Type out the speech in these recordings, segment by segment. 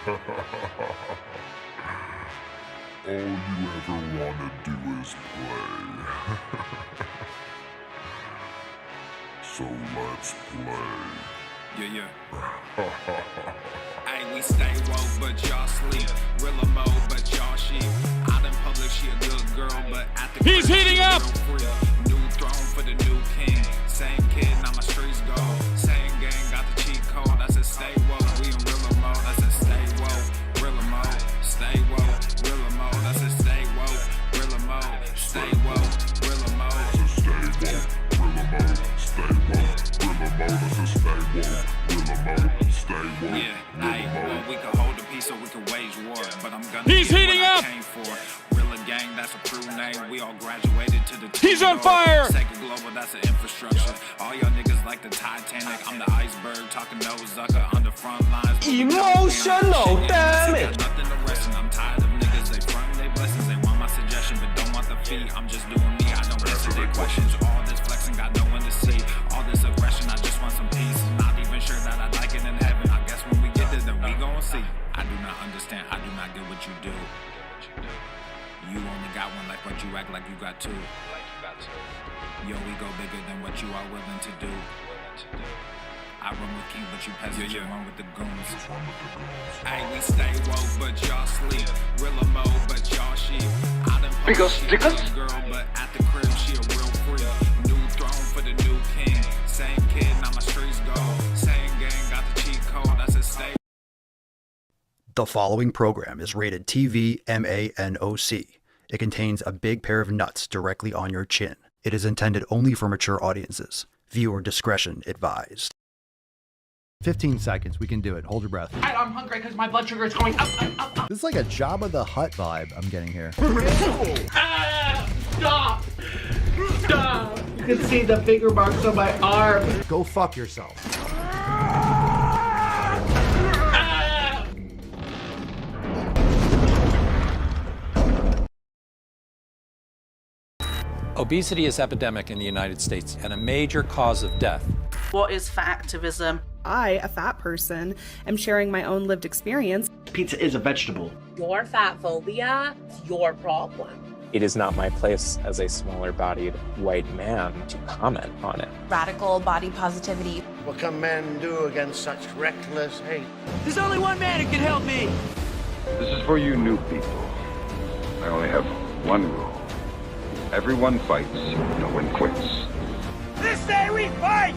All you ever wanna do is play. So let's play. Yeah. Hey, we stay woke, but y'all sleep. Rilla mode, but y'all sheep. Out in public, she a good girl, but at the He's crib, heating she up! real free. New throne for the new king. Same kid, now my streets go. Same gang, got the cheat code. I said stay woke, we in Rilla mode. I said stay woke, Rilla mode. Stay woke, Rilla mode. I said stay woke, Rilla mode. Stay woke, Rilla mode. Stay woke, Rilla mode. Stay woke, Rilla mode. I said stay woke, Rilla mode. Stay woke, Yeah, Rilla well, mode. we can hold the peace or we can wage war, but I'm gonna He's get heating what up! I came for. Rilla gang, that's a true name. We all graduated to the He's on fire! Second global, that's an infrastructure. All y'all niggas like the Titanic. I'm the iceberg, talking no Zucker on the front lines. Emotional damage. Got nothing to rest in. I'm tired of niggas. They front they blessings. They want my suggestion, but don't want the fee. I'm just doing me. I don't answer their questions. All this flexing, got no one to see. All this aggression, I just want some peace. Not even sure that I like it in heaven. I guess when we get there, then we gon' see. I do not understand. I do not get what you do. You only got one like what you act like you got two. Yo, we go bigger than what you are willing to do. I run with king, but you peasants, you run with the goons. Hey, we stay woke, but y'all sleep. Rilla mode, but y'all sheep. I done Because she a stickers? good girl, but at the crib, she a real free. New throne for the new king. Same kid, now my streets go. Same gang, got the cheat code. I said stay. The following program is rated TV MANOC. It contains a big pair of nuts directly on your chin. It is intended only for mature audiences. Viewer discretion advised. 15 seconds. We can do it. Hold your breath. I'm hungry because my blood sugar is going up. This is like a Jabba the Hutt vibe I'm getting here. Stop! Stop! You can see the finger marks on my arm. Go fuck yourself. Obesity is epidemic in the United States and a major cause of death. What is fat activism? I, a fat person, am sharing my own lived experience. Pizza is a vegetable. Your fat phobia is your problem. It is not my place as a smaller-bodied white man to comment on it. Radical body positivity. What can men do against such reckless hate? There's only one man who can help me. This is for you new people. I only have one rule. Everyone fights, no one quits. This day we fight!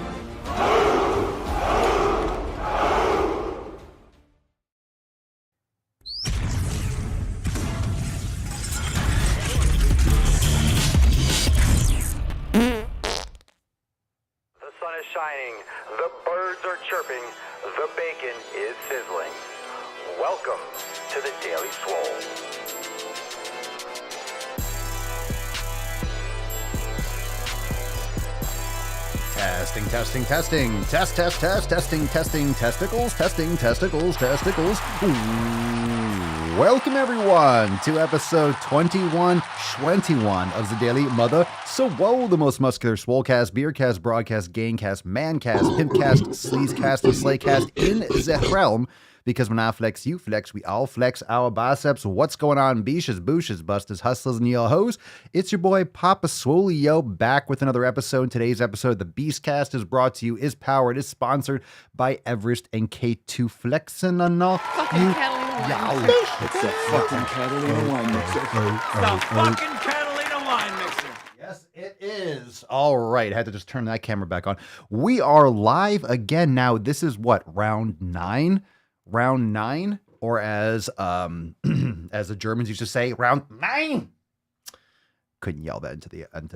The sun is shining, the birds are chirping, the bacon is sizzling. Welcome to the Daily Swole. Testing. Testing, testicles. Ooh. Welcome everyone to episode 21 of the Daily Mother Swole, the most muscular swolecast, beercast, broadcast, gangcast, mancast, pimpcast, sleazecast, and slaycast in the realm. Because when I flex, you flex, we all flex our biceps. What's going on, beaches, booshes, busters, hustlers, and y'all hoes? It's your boy, Papa Swole, yo, back with another episode. Today's episode, the Beastcast, is brought to you, is powered, is sponsored by Everest and K2 Flexin' and all. Fucking Catalina wine mixer. It's the fucking Catalina wine mixer. The fucking Catalina wine mixer. Yes, it is. All right. I had to just turn that camera back on. We are live again now. This is what, round 9? Round 9, or as as the Germans used to say, round 9. Couldn't yell that into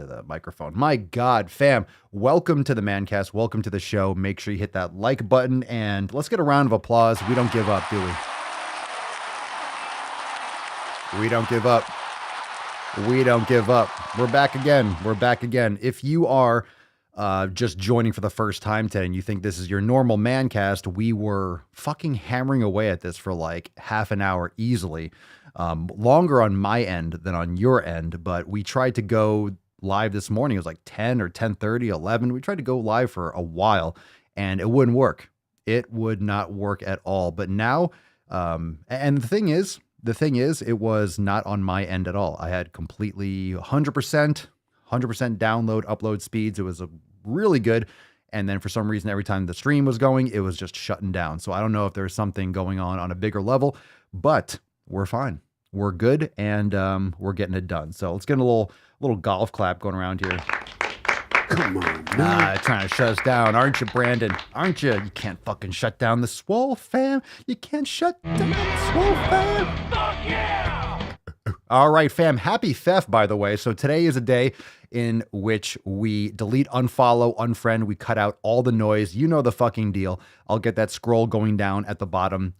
the microphone. My God, fam. Welcome to the Mancast. Welcome to the show. Make sure you hit that like button and let's get a round of applause. We don't give up, do we? We don't give up. We don't give up. We're back again. We're back again. If you are just joining for the first time today and you think this is your normal Mancast, we were fucking hammering away at this for like half an hour easily. Longer on my end than on your end, but we tried to go live this morning. It was like 10 or 10:30, 11. We tried to go live for a while and it wouldn't work. It would not work at all. But now And the thing is, it was not on my end at all. I had completely 100% download, upload speeds. It was really good. And then for some reason, every time the stream was going, it was just shutting down. So I don't know if there's something going on a bigger level, but we're fine. We're good, and we're getting it done. So let's get a little golf clap going around here. Come on, man. Trying to shut us down, aren't you, Brandon? Aren't you? You can't fucking shut down the SwoleFam. You can't shut down the SwoleFam. Fuck yeah! All right, fam. Happy theft, by the way. So today is a day in which we delete, unfollow, unfriend. We cut out all the noise. You know the fucking deal. I'll get that scroll going down at the bottom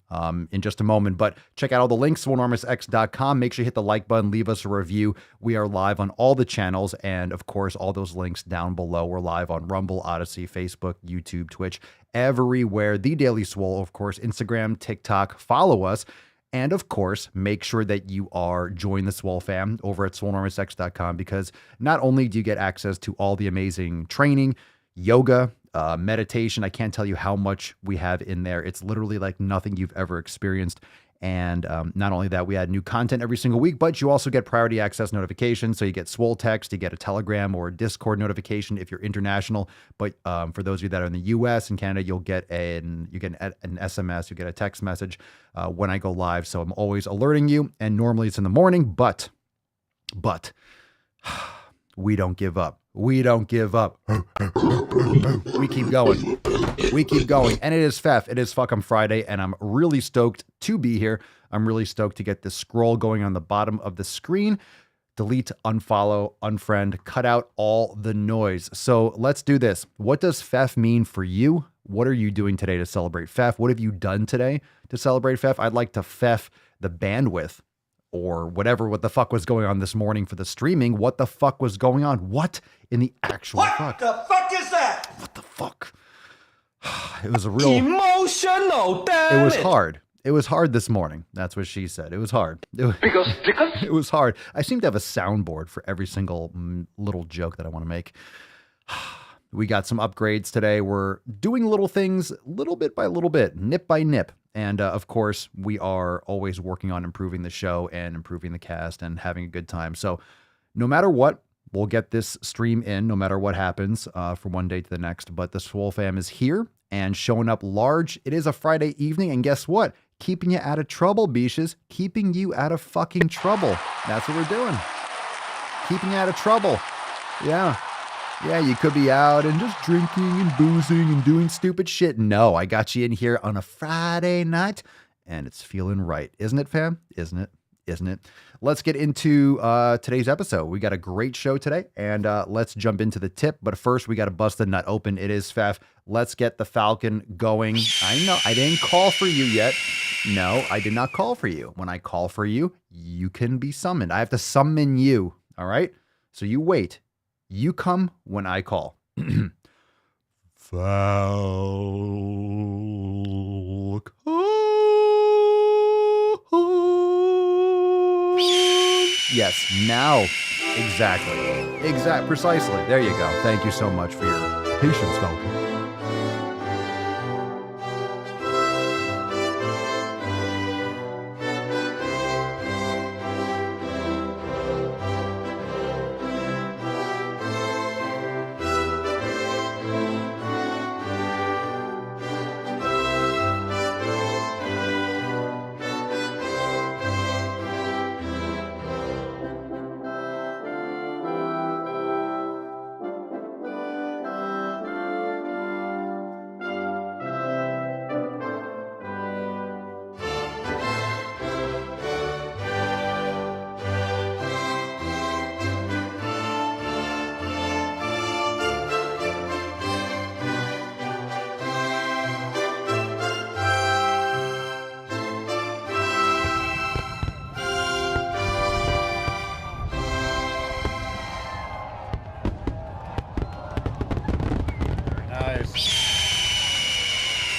in just a moment. But check out all the links, swolenormousx.com. Make sure you hit the like button. Leave us a review. We are live on all the channels. And, of course, all those links down below. We're live on Rumble, Odyssey, Facebook, YouTube, Twitch, everywhere. The Daily Swole, of course, Instagram, TikTok. Follow us. And of course, make sure that you are join the SwoleFam over at swolenormousx.com, because not only do you get access to all the amazing training, yoga, meditation. I can't tell you how much we have in there. It's literally like nothing you've ever experienced. And not only that, we add new content every single week, but you also get priority access notifications. So you get Swole text, you get a Telegram or a Discord notification if you're international. But for those of you that are in the US and Canada, you'll get an SMS, you get a text message when I go live. So I'm always alerting you. And normally it's in the morning, but we don't give up. We don't give up. We keep going. We keep going. And it is Fef. It is fucking Friday, and I'm really stoked to be here. I'm really stoked to get this scroll going on the bottom of the screen. Delete, unfollow, unfriend, cut out all the noise. So let's do this. What does Fef mean for you? What are you doing today to celebrate Fef? What have you done today to celebrate Fef? I'd like to Fef the bandwidth, or what the fuck was going on this morning for the streaming. What the fuck was going on? What in the actual fuck? What the fuck is that? What the fuck? It was a real emotional damage. It was hard. It was hard this morning. That's what she said. It was hard. It was hard. I seem to have a soundboard for every single little joke that I want to make. We got some upgrades today. We're doing little things, little bit by little bit, nip by nip. And of course, we are always working on improving the show and improving the cast and having a good time. So no matter what, we'll get this stream in, no matter what happens from one day to the next. But the SwoleFam is here and showing up large. It is a Friday evening. And guess what? Keeping you out of trouble, Beaches. Keeping you out of fucking trouble. That's what we're doing. Keeping you out of trouble. Yeah. Yeah, you could be out and just drinking and boozing and doing stupid shit. No, I got you in here on a Friday night, and it's feeling right. Isn't it, fam? Isn't it? Isn't it? Let's get into today's episode. We got a great show today, and let's jump into the tip. But first, we got to bust the nut open. It is Fef. Let's get the Falcon going. I know, I didn't call for you yet. No, I did not call for you. When I call for you, you can be summoned. I have to summon you, all right? So you wait. You come when I call. Falcon. Yes, now. Exactly. Precisely. There you go. Thank you so much for your patience, Falcon.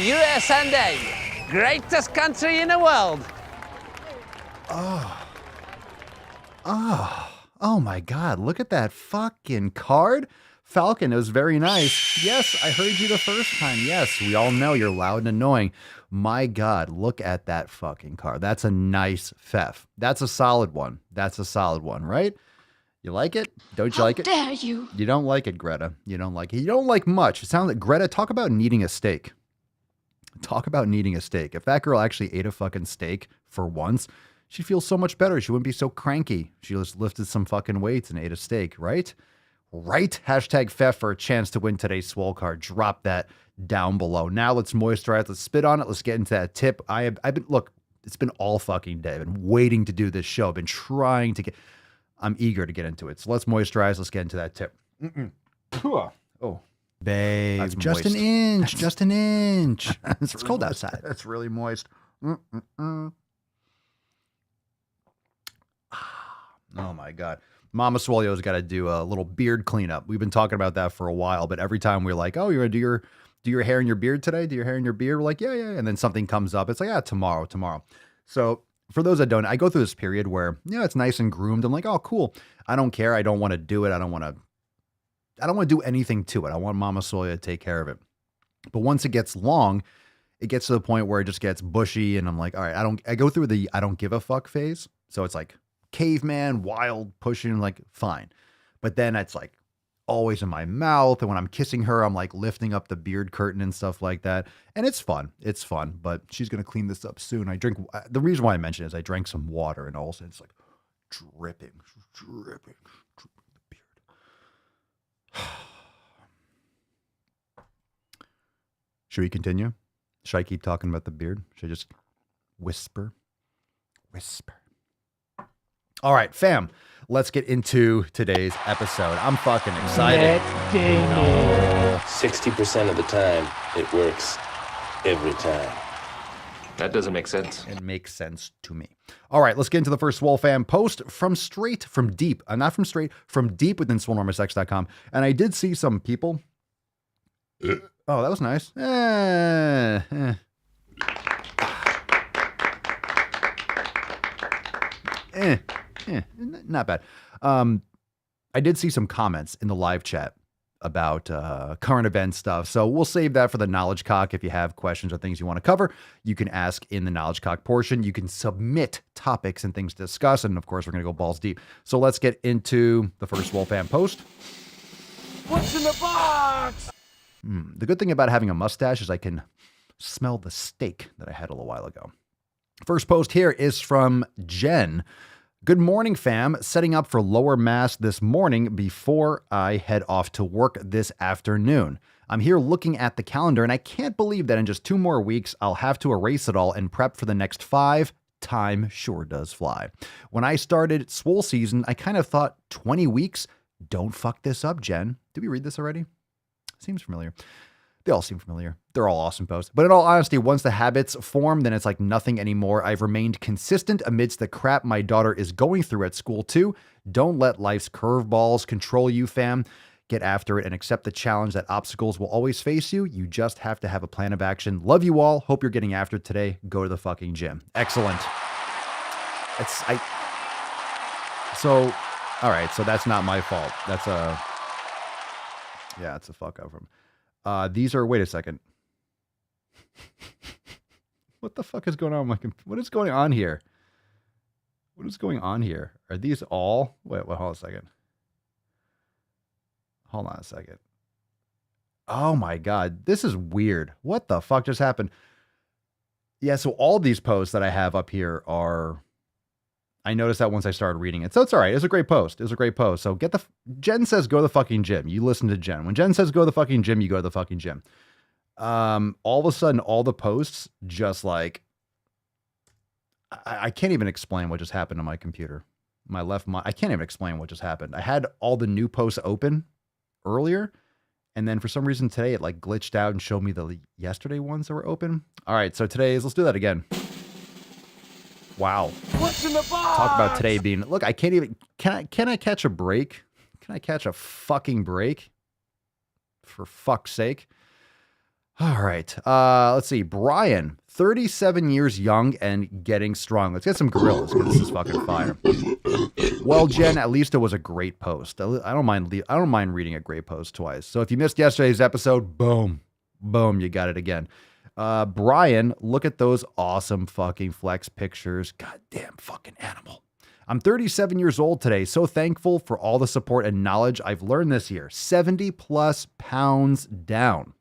USA, greatest country in the world. Oh my God, look at that fucking card. Falcon, it was very nice. Yes, I heard you the first time. Yes, we all know you're loud and annoying. My God, look at that fucking car. That's a nice Pfeff. That's a solid one. That's a solid one, right? You like it? Don't you like it? How dare you? You don't like it, Greta. You don't like it. You don't like much. It sounds like, Greta, talk about needing a steak. Talk about needing a steak. If that girl actually ate a fucking steak for once, she'd feel so much better. She wouldn't be so cranky. She just lifted some fucking weights and ate a steak, right? Right? Hashtag Pfeff for a chance to win today's Swole card. Drop that down below. Now let's moisturize. Let's spit on it. Let's get into that tip. I've been, look, it's been all fucking day. I've been waiting to do this show. I've been trying to get, I'm eager to get into it. So let's moisturize. Let's get into that tip. Oh, babe, That's just moist. an inch, just an inch. It's really cold moist. outside. It's really moist. Oh my God. Mama Swolio's got to do a little beard cleanup. We've been talking about that for a while, but every time we're like, oh, you're going to do your hair and your beard today? Do your hair and your beard? We're like, yeah. And then something comes up. It's like, tomorrow. So for those that don't, I go through this period where, it's nice and groomed. I'm like, oh, cool. I don't care. I don't want to do it. I don't want to do anything to it. I want Mama Swolio to take care of it. But once it gets long, it gets to the point where it just gets bushy. And I'm like, all right, I go through the I don't give a fuck phase. So it's like caveman, wild, pushing, like fine. But then it's like always in my mouth. And when I'm kissing her, I'm like lifting up the beard curtain and stuff like that. And it's fun. It's fun. But she's going to clean this up soon. The reason why I mention it is I drank some water and all of a sudden it's like dripping the beard. Should we continue? Should I keep talking about the beard? Should I just whisper? All right, fam, let's get into today's episode. I'm fucking excited. 60% of the time, it works every time. That doesn't make sense. It makes sense to me. All right, let's get into the first SwoleFam post from deep. Not from straight, from deep within SwoleNormousX.com. And I did see some people. Oh, that was nice. Not bad. I did see some comments in the live chat about current event stuff. So we'll save that for the Knowledge Cock. If you have questions or things you want to cover, you can ask in the Knowledge Cock portion. You can submit topics and things to discuss. And of course, we're going to go balls deep. So let's get into the first SwoleFam post. What's in the box? The good thing about having a mustache is I can smell the steak that I had a little while ago. First post here is from Jen. Good morning, fam. Setting up for lower mass this morning before I head off to work this afternoon. I'm here looking at the calendar, and I can't believe that in just 2 more weeks, I'll have to erase it all and prep for the next 5. Time sure does fly. When I started Swole season, I kind of thought 20 weeks? Don't fuck this up, Jen. Did we read this already? Seems familiar. They all seem familiar. They're all awesome posts. But in all honesty, once the habits form, then it's like nothing anymore. I've remained consistent amidst the crap my daughter is going through at school too. Don't let life's curveballs control you, fam. Get after it and accept the challenge that obstacles will always face you. You just have to have a plan of action. Love you all. Hope you're getting after it today. Go to the fucking gym. Excellent. So, all right. So that's not my fault. It's a fuck up from. These are, wait a second. What the fuck is going on? What is going on here? What is going on here? Are these all, wait, hold on a second. Hold on a second. Oh my God. This is weird. What the fuck just happened? Yeah. So all these posts that I have up here are, I noticed that once I started reading it. So it's all right. It's a great post. So Jen says, go to the fucking gym. You listen to Jen. When Jen says, go to the fucking gym, you go to the fucking gym. All of a sudden, all the posts just like, I can't even explain what just happened on my computer. I can't even explain what just happened. I had all the new posts open earlier. And then for some reason today, it like glitched out and showed me the yesterday ones that were open. All right. So let's do that again. Wow. What's in the box? Talk about today being, look, I can't even, can I catch a break? Can I catch a fucking break? For fuck's sake. All right. Let's see. Brian, 37 years young and getting strong. Let's get some gorillas because this is fucking fire. Well, Jen, at least it was a great post. I don't mind reading a great post twice. So if you missed yesterday's episode, boom, you got it again. Brian, look at those awesome fucking flex pictures. Goddamn fucking animal. I'm 37 years old today, so thankful for all the support and knowledge I've learned this year. 70 plus pounds down.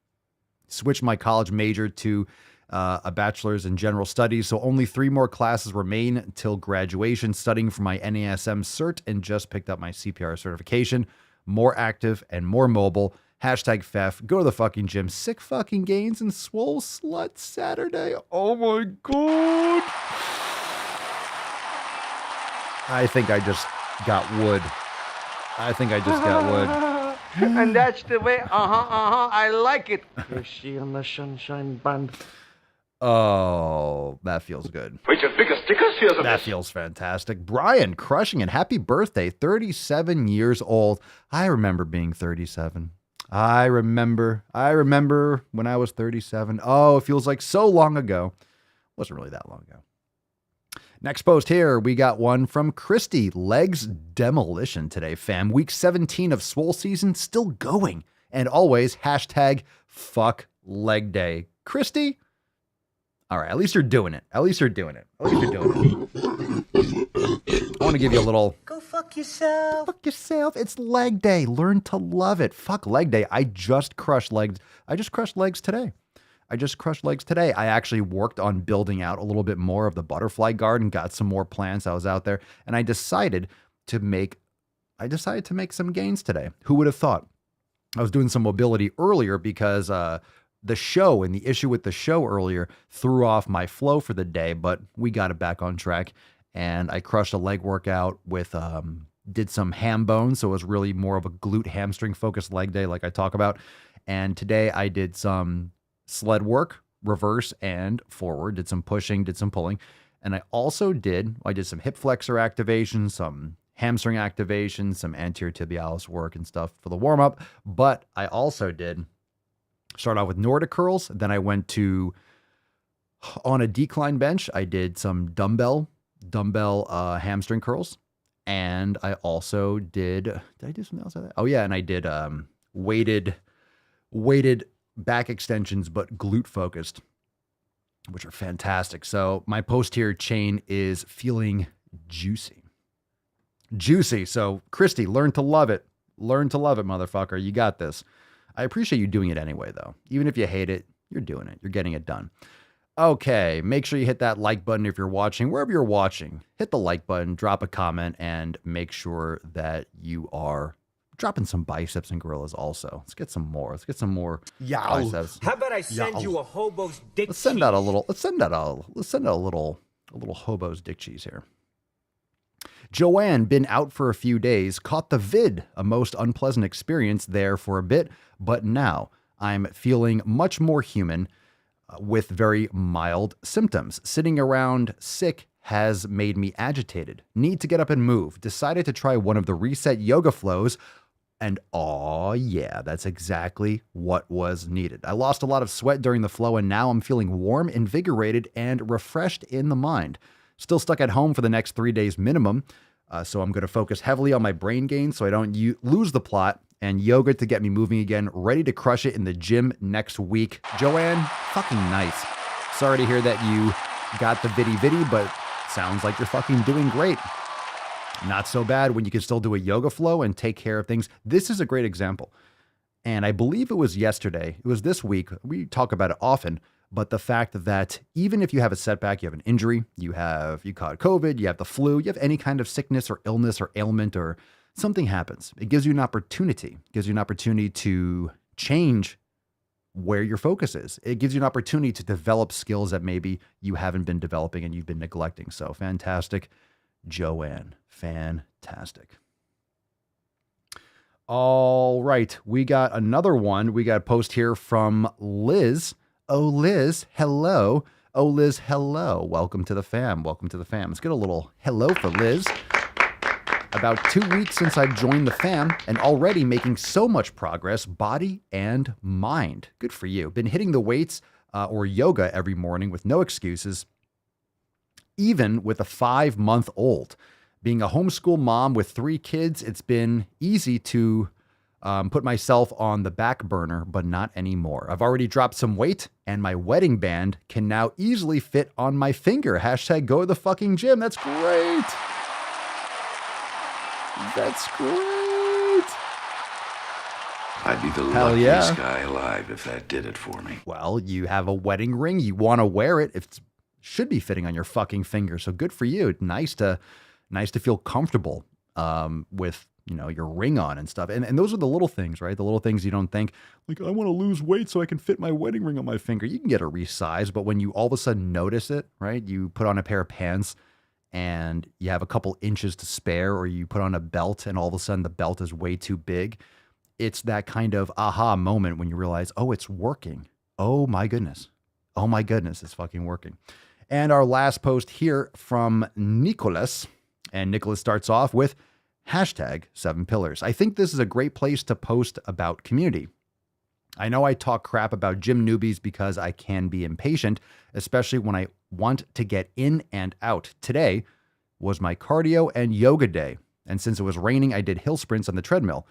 Switched my college major to a bachelor's in general studies, so only 3 more classes remain until graduation, studying for my NASM cert, and just picked up my CPR certification. More active and more mobile. Hashtag Fef. Go to the fucking gym. Sick fucking gains and Swole Slut Saturday. Oh my God. I think I just got wood. And that's the way, I like it. You see on the sunshine band. Oh, that feels good. That feels fantastic. Brian, crushing it. Happy birthday. 37 years old. I remember being 37. I remember when I was 37. Oh, it feels like so long ago. Wasn't really that long ago. Next post here, we got one from Christy. Legs demolition today, fam. Week 17 of Swole season still going. And always hashtag fuck leg day. Christy? All right, at least you're doing it. I want to give you a little... Go fuck yourself. Fuck yourself. It's leg day. Learn to love it. Fuck leg day. I just crushed legs today. I actually worked on building out a little bit more of the butterfly garden, got some more plants. I was out there, and I decided to make some gains today. Who would have thought? I was doing some mobility earlier because the show and the issue with the show earlier threw off my flow for the day, but we got it back on track, and I crushed a leg workout with did some ham bones, so it was really more of a glute hamstring focused leg day like I talk about. And today I did some sled work, reverse and forward, did some pushing, did some pulling. And I did some hip flexor activation, some hamstring activation, some anterior tibialis work and stuff for the warm up. But I also did start out with Nordic curls. Then I went to, on a decline bench, I did some dumbbell hamstring curls. And I also did I do something else like that? Oh yeah. And I did weighted back extensions, but glute focused, which are fantastic. So my posterior chain is feeling juicy. So Christy, learn to love it, motherfucker. You got this. I appreciate you doing it anyway, though. Even if you hate it, you're doing it. You're getting it done. Okay. Make sure you hit that like button if you're watching, wherever you're watching. Hit the like button, drop a comment, and make sure that you are dropping some biceps and gorillas also. Let's get some more biceps. How about I send you a hobo's dick Let's send out a little hobo's dick cheese here. Joanne, been out for a few days, caught the vid, a most unpleasant experience there for a bit, but now I'm feeling much more human with very mild symptoms. Sitting around sick has made me agitated. Need to get up and move. Decided to try one of the reset yoga flows. And oh yeah, that's exactly what was needed. I lost a lot of sweat during the flow, and now I'm feeling warm, invigorated, and refreshed in the mind. Still stuck at home for the next 3 days minimum, so I'm going to focus heavily on my brain gain so I don't lose the plot, and yoga to get me moving again, ready to crush it in the gym next week. Joanne, fucking nice. Sorry to hear that you got the viddy, but sounds like you're fucking doing great. Not so bad when you can still do a yoga flow and take care of things. This is a great example. And I believe it was yesterday. It was this week. We talk about it often, but the fact that even if you have a setback, you have an injury, you caught COVID, you have the flu, you have any kind of sickness or illness or ailment or something happens, it gives you an opportunity. It gives you an opportunity to change where your focus is. It gives you an opportunity to develop skills that maybe you haven't been developing and you've been neglecting. So fantastic. Joanne, fantastic. All right, we got another one. We got a post here from Liz. Oh, Liz, hello. Oh, Liz, hello. Welcome to the fam. Let's get a little hello for Liz. About 2 weeks since I've joined the fam and already making so much progress, body and mind. Good for you. Been hitting the weights or yoga every morning with no excuses, even with a 5-month-old. Being a homeschool mom with 3 kids, it's been easy to put myself on the back burner, but not anymore. I've already dropped some weight, and my wedding band can now easily fit on my finger. Hashtag go to the fucking gym. That's great. That's great. I'd be the Hell luckiest yeah. guy alive if that did it for me. Well, you have a wedding ring. You want to wear it. It should be fitting on your fucking finger. So good for you. Nice to feel comfortable with, your ring on and stuff. And those are the little things, right? The little things you don't think, like, I want to lose weight so I can fit my wedding ring on my finger. You can get a resize, but when you all of a sudden notice it, right? You put on a pair of pants and you have a couple inches to spare, or you put on a belt and all of a sudden the belt is way too big. It's that kind of aha moment when you realize, oh, it's working. Oh my goodness. Oh my goodness, it's fucking working. And our last post here from Nicholas. And Nicholas starts off with hashtag 7 pillars. I think this is a great place to post about community. I know I talk crap about gym newbies because I can be impatient, especially when I want to get in and out. Today was my cardio and yoga day. And since it was raining, I did hill sprints on the treadmill.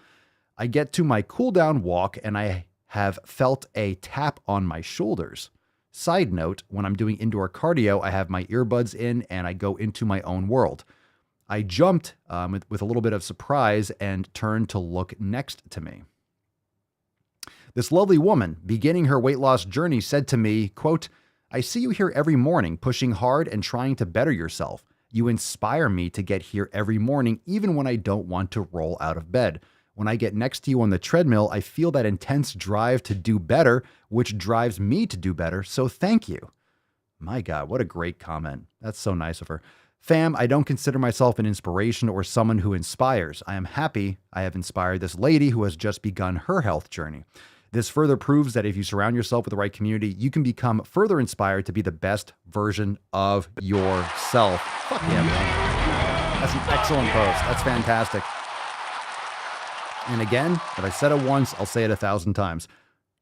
I get to my cool down walk and I have felt a tap on my shoulders. Side note, when I'm doing indoor cardio, I have my earbuds in and I go into my own world. I jumped with a little bit of surprise and turned to look next to me. This lovely woman, beginning her weight loss journey, said to me, quote, I see you here every morning, pushing hard and trying to better yourself. You inspire me to get here every morning, even when I don't want to roll out of bed. When I get next to you on the treadmill, I feel that intense drive to do better, which drives me to do better. So thank you. My God, what a great comment. That's so nice of her. Fam, I don't consider myself an inspiration or someone who inspires. I am happy I have inspired this lady who has just begun her health journey. This further proves that if you surround yourself with the right community, you can become further inspired to be the best version of yourself. Fuck yeah, man. That's an excellent post. That's fantastic. And again, if I said it once, I'll say it 1,000 times.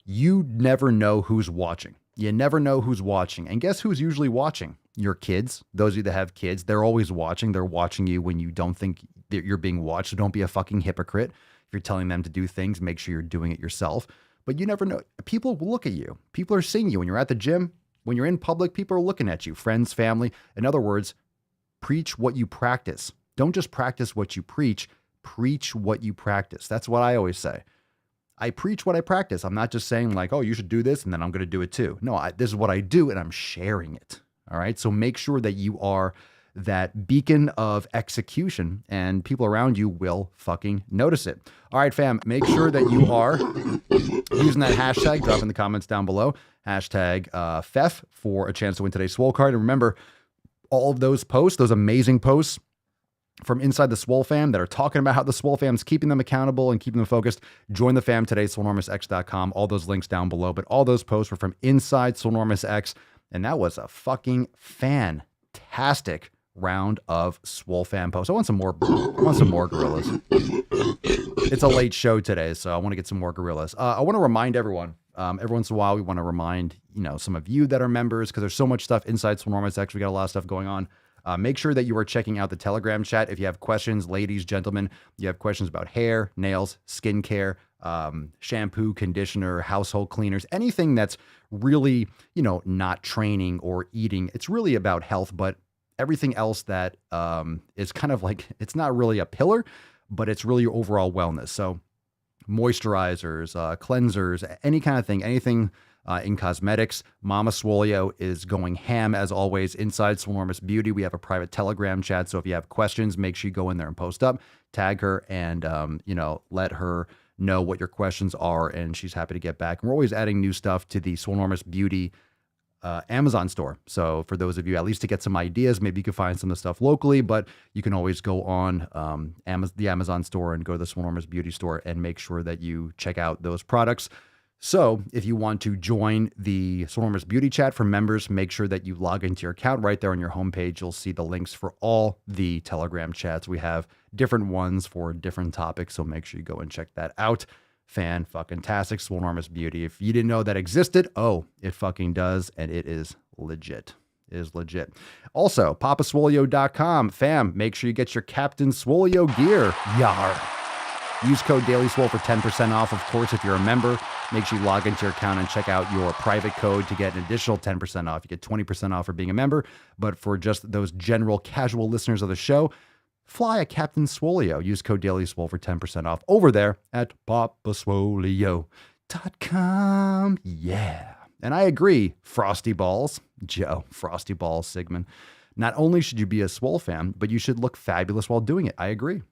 You never know who's watching. You never know who's watching. And guess who's usually watching? Your kids. Those of you that have kids, they're always watching. They're watching you when you don't think that you're being watched. So don't be a fucking hypocrite. If you're telling them to do things, make sure you're doing it yourself. But you never know. People will look at you. People are seeing you when you're at the gym. When you're in public, people are looking at you. Friends, family. In other words, preach what you practice. Don't just practice what you preach. Preach what you practice. That's what I always say. I preach what I practice. I'm not just saying like, oh, you should do this and then I'm going to do it too. No, this is what I do and I'm sharing it. All right. So make sure that you are that beacon of execution and people around you will fucking notice it. All right, fam, make sure that you are using that hashtag. Drop in the comments down below. Hashtag FEF for a chance to win today's Swole card. And remember, all of those posts, those amazing posts from inside the Swole fam that are talking about how the Swole fam is keeping them accountable and keeping them focused. Join the fam today, SwoleNormousX.com. All those links down below. But all those posts were from inside SwoleNormousX. And that was a fucking fantastic round of Swole fam posts. I want some more gorillas. It's a late show today, so I want to get some more gorillas. I want to remind everyone, every once in a while, we want to remind, some of you that are members, because there's so much stuff inside SwoleNormousX. We got a lot of stuff going on. Make sure that you are checking out the Telegram chat. If you have questions, ladies, gentlemen, you have questions about hair, nails, skincare, shampoo, conditioner, household cleaners, anything that's really, not training or eating. It's really about health, but everything else that is kind of like, it's not really a pillar, but it's really your overall wellness. So moisturizers, cleansers, any kind of thing, anything in cosmetics. Mama Swolio is going ham as always inside Swolenormous Beauty. We have a private Telegram chat. So if you have questions, make sure you go in there and post up, tag her, and let her know what your questions are, and she's happy to get back. And we're always adding new stuff to the Swolenormous Beauty Amazon store. So for those of you, at least to get some ideas, maybe you can find some of the stuff locally, but you can always go on the Amazon store and go to the Swolenormous Beauty store and make sure that you check out those products. So if you want to join the Swolenormous Beauty chat for members, make sure that you log into your account right there on your homepage. You'll see the links for all the Telegram chats. We have different ones for different topics, so make sure you go and check that out. Fan-fucking-tastic, Swolenormous Beauty. If you didn't know that existed, oh, it fucking does, and it is legit. is legit. Also, papaswolio.com. Fam, make sure you get your Captain Swolio gear. Yar. Use code DailySwole for 10% off. Of course, if you're a member, make sure you log into your account and check out your private code to get an additional 10% off. You get 20% off for being a member, but for just those general casual listeners of the show, fly a Captain Swolio. Use code DailySwole for 10% off over there at papaswolio.com. Yeah. And I agree, Frosty Balls, Joe, Frosty Balls, Sigmund. Not only should you be a SwoleFam, but you should look fabulous while doing it. I agree.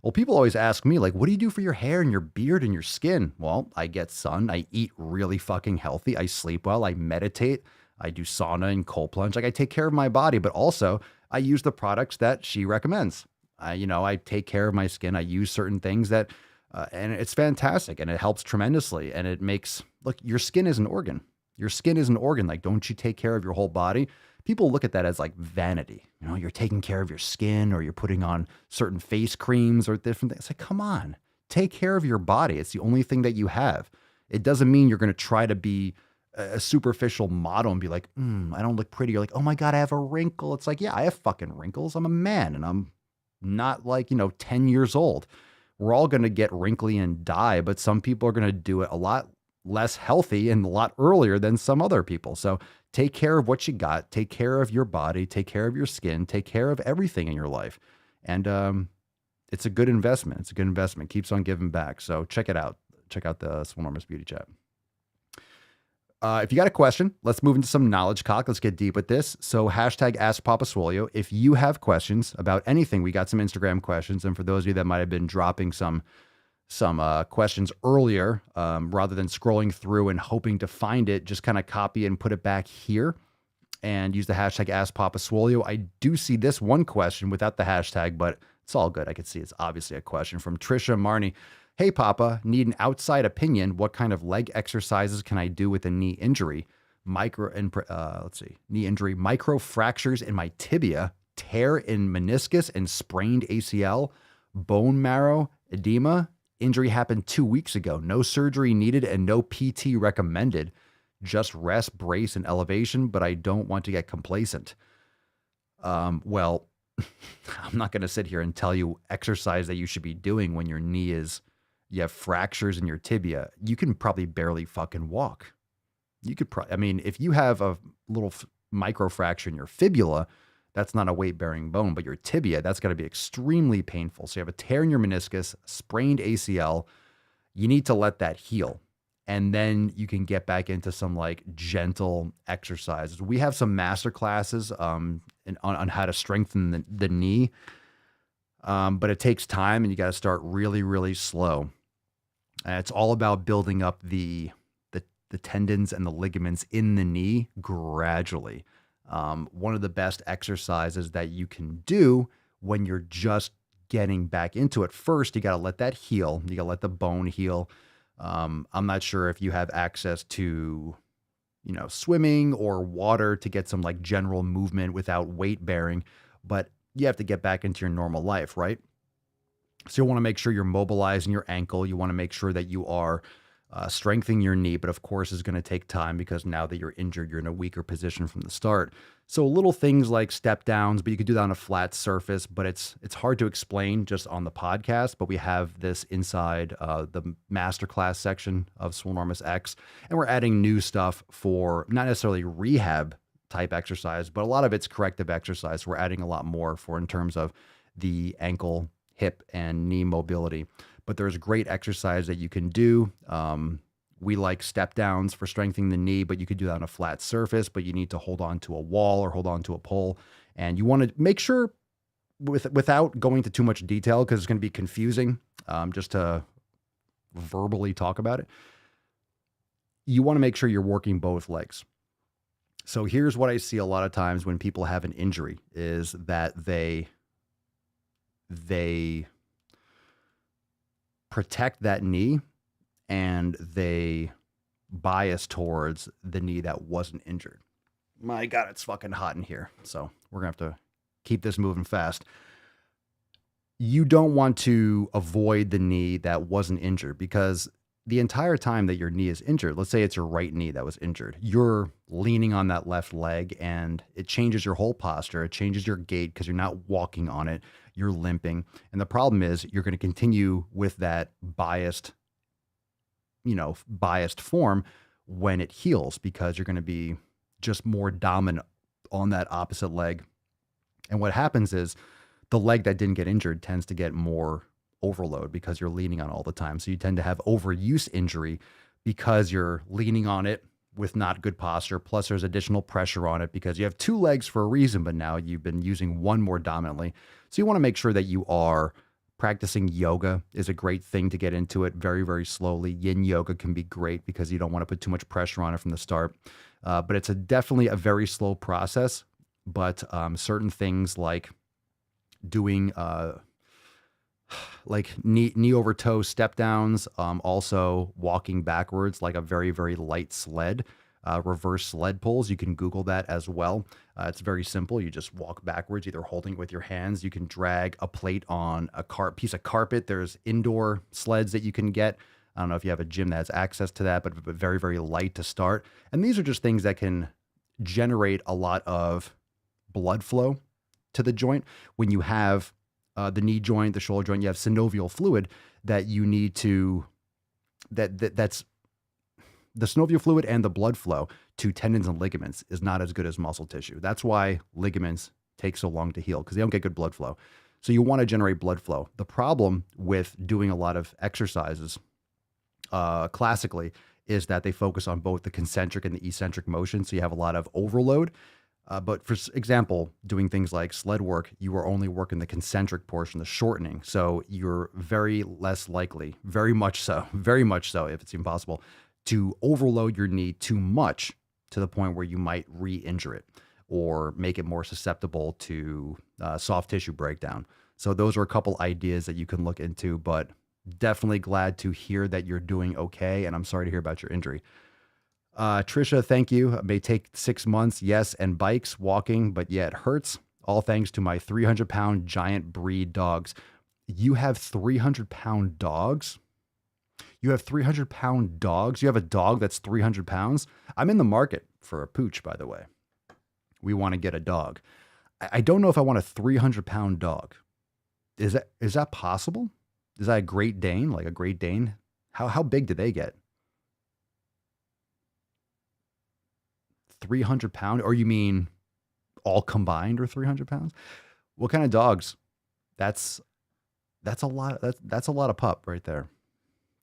Well, people always ask me, like, what do you do for your hair and your beard and your skin? Well, I get sun. I eat really fucking healthy. I sleep well. I meditate. I do sauna and cold plunge. Like, I take care of my body, but also I use the products that she recommends. I take care of my skin. I use certain things that, and it's fantastic and it helps tremendously. And it makes, look, your skin is an organ. Your skin is an organ. Like, don't you take care of your whole body? People look at that as like vanity. You're taking care of your skin or you're putting on certain face creams or different things. It's like, come on, take care of your body. It's the only thing that you have. It doesn't mean you're going to try to be a superficial model and be like, I don't look pretty. You're like, oh my God, I have a wrinkle. It's like, yeah, I have fucking wrinkles. I'm a man and I'm not like, 10 years old. We're all going to get wrinkly and die, but some people are going to do it a lot less healthy and a lot earlier than some other people. So take care of what you got, take care of your body, take care of your skin, take care of everything in your life. And it's a good investment. It's a good investment. Keeps on giving back. So check it out. Check out the Swolenormous Beauty Chat. If you got a question, let's move into some knowledge cock. Let's get deep with this. So hashtag Ask Papa Swolio. If you have questions about anything, we got some Instagram questions. And for those of you that might have been dropping some questions earlier, rather than scrolling through and hoping to find it, just kind of copy and put it back here and use the hashtag Ask Papa Swolio. I do see this one question without the hashtag, but it's all good. I can see it's obviously a question from Trisha Marnie. Hey, Papa, need an outside opinion. What kind of leg exercises can I do with a knee injury? Knee injury, micro fractures in my tibia, tear in meniscus and sprained ACL, bone marrow, edema. Injury happened 2 weeks ago. No surgery needed and no PT recommended. Just rest, brace, and elevation, but I don't want to get complacent. Well, I'm not going to sit here and tell you exercise that you should be doing when your knee you have fractures in your tibia. You can probably barely fucking walk. If you have a little micro fracture in your fibula, that's not a weight-bearing bone, but your tibia, that's got to be extremely painful. So you have a tear in your meniscus, sprained ACL. You need to let that heal. And then you can get back into some like gentle exercises. We have some master classes on how to strengthen the knee. But it takes time and you got to start really, really slow. It's all about building up the tendons and the ligaments in the knee gradually. One of the best exercises that you can do when you're just getting back into it, first, you got to let that heal. You got to let the bone heal. I'm not sure if you have access to, swimming or water to get some like general movement without weight bearing, but you have to get back into your normal life, right? So you want to make sure you're mobilizing your ankle. You want to make sure that you are strengthening your knee, but of course it's going to take time because now that you're injured, you're in a weaker position from the start. So little things like step downs, but you could do that on a flat surface, but it's hard to explain just on the podcast, but we have this inside the masterclass section of Swolenormous X, and we're adding new stuff for not necessarily rehab type exercise, but a lot of it's corrective exercise. We're adding a lot more in terms of the ankle, hip, and knee mobility. But there's great exercise that you can do. We like step downs for strengthening the knee, but you could do that on a flat surface, but you need to hold on to a wall or hold on to a pole. And you want to make sure without going into too much detail, because it's going to be confusing just to verbally talk about it. You want to make sure you're working both legs. So here's what I see a lot of times when people have an injury is that they protect that knee and they bias towards the knee that wasn't injured. My God, it's fucking hot in here. So we're going to have to keep this moving fast. You don't want to avoid the knee that wasn't injured because the entire time that your knee is injured, let's say it's your right knee that was injured, you're leaning on that left leg and it changes your whole posture. It changes your gait because you're not walking on it. You're limping. And the problem is you're going to continue with that biased form when it heals because you're going to be just more dominant on that opposite leg. And what happens is the leg that didn't get injured tends to get more overload because you're leaning on it all the time. So you tend to have overuse injury because you're leaning on it with not good posture. Plus there's additional pressure on it because you have two legs for a reason, but now you've been using one more dominantly. So you want to make sure that you are practicing yoga is a great thing to get into it very, very slowly. Yin yoga can be great because you don't want to put too much pressure on it from the start. But it's definitely a very slow process. But certain things like doing like knee over toe step downs, also walking backwards like a very, very light sled, reverse sled pulls. You can Google that as well. It's very simple. You just walk backwards, either holding it with your hands. You can drag a plate on a piece of carpet. There's indoor sleds that you can get. I don't know if you have a gym that has access to that, but very, very light to start. And these are just things that can generate a lot of blood flow to the joint. When you have the knee joint, the shoulder joint, you have synovial fluid that you need to, that's the synovial fluid and the blood flow to tendons and ligaments is not as good as muscle tissue. That's why ligaments take so long to heal because they don't get good blood flow. So you want to generate blood flow. The problem with doing a lot of exercises classically is that they focus on both the concentric and the eccentric motion. So you have a lot of overload. But for example, doing things like sled work, you are only working the concentric portion, the shortening. So you're very less likely, very much so, if it's impossible, to overload your knee too much to the point where you might re-injure it or make it more susceptible to soft tissue breakdown. So those are a couple ideas that you can look into, but definitely glad to hear that you're doing okay. And I'm sorry to hear about your injury. Trisha, thank you. It may take 6 months, yes, and bikes, walking, but yeah, it hurts. All thanks to my 300-pound giant breed dogs. You have 300-pound dogs? You have 300-pound dogs? You have a dog that's 300 pounds? I'm in the market for a pooch, by the way. We want to get a dog. I don't know if I want a 300-pound dog. Is that possible? Is that a Great Dane? Like a Great Dane? How big do they get? 300 pound, or you mean all combined are 300 pounds? What kind of dogs? That's a lot. That's a lot of pup right there.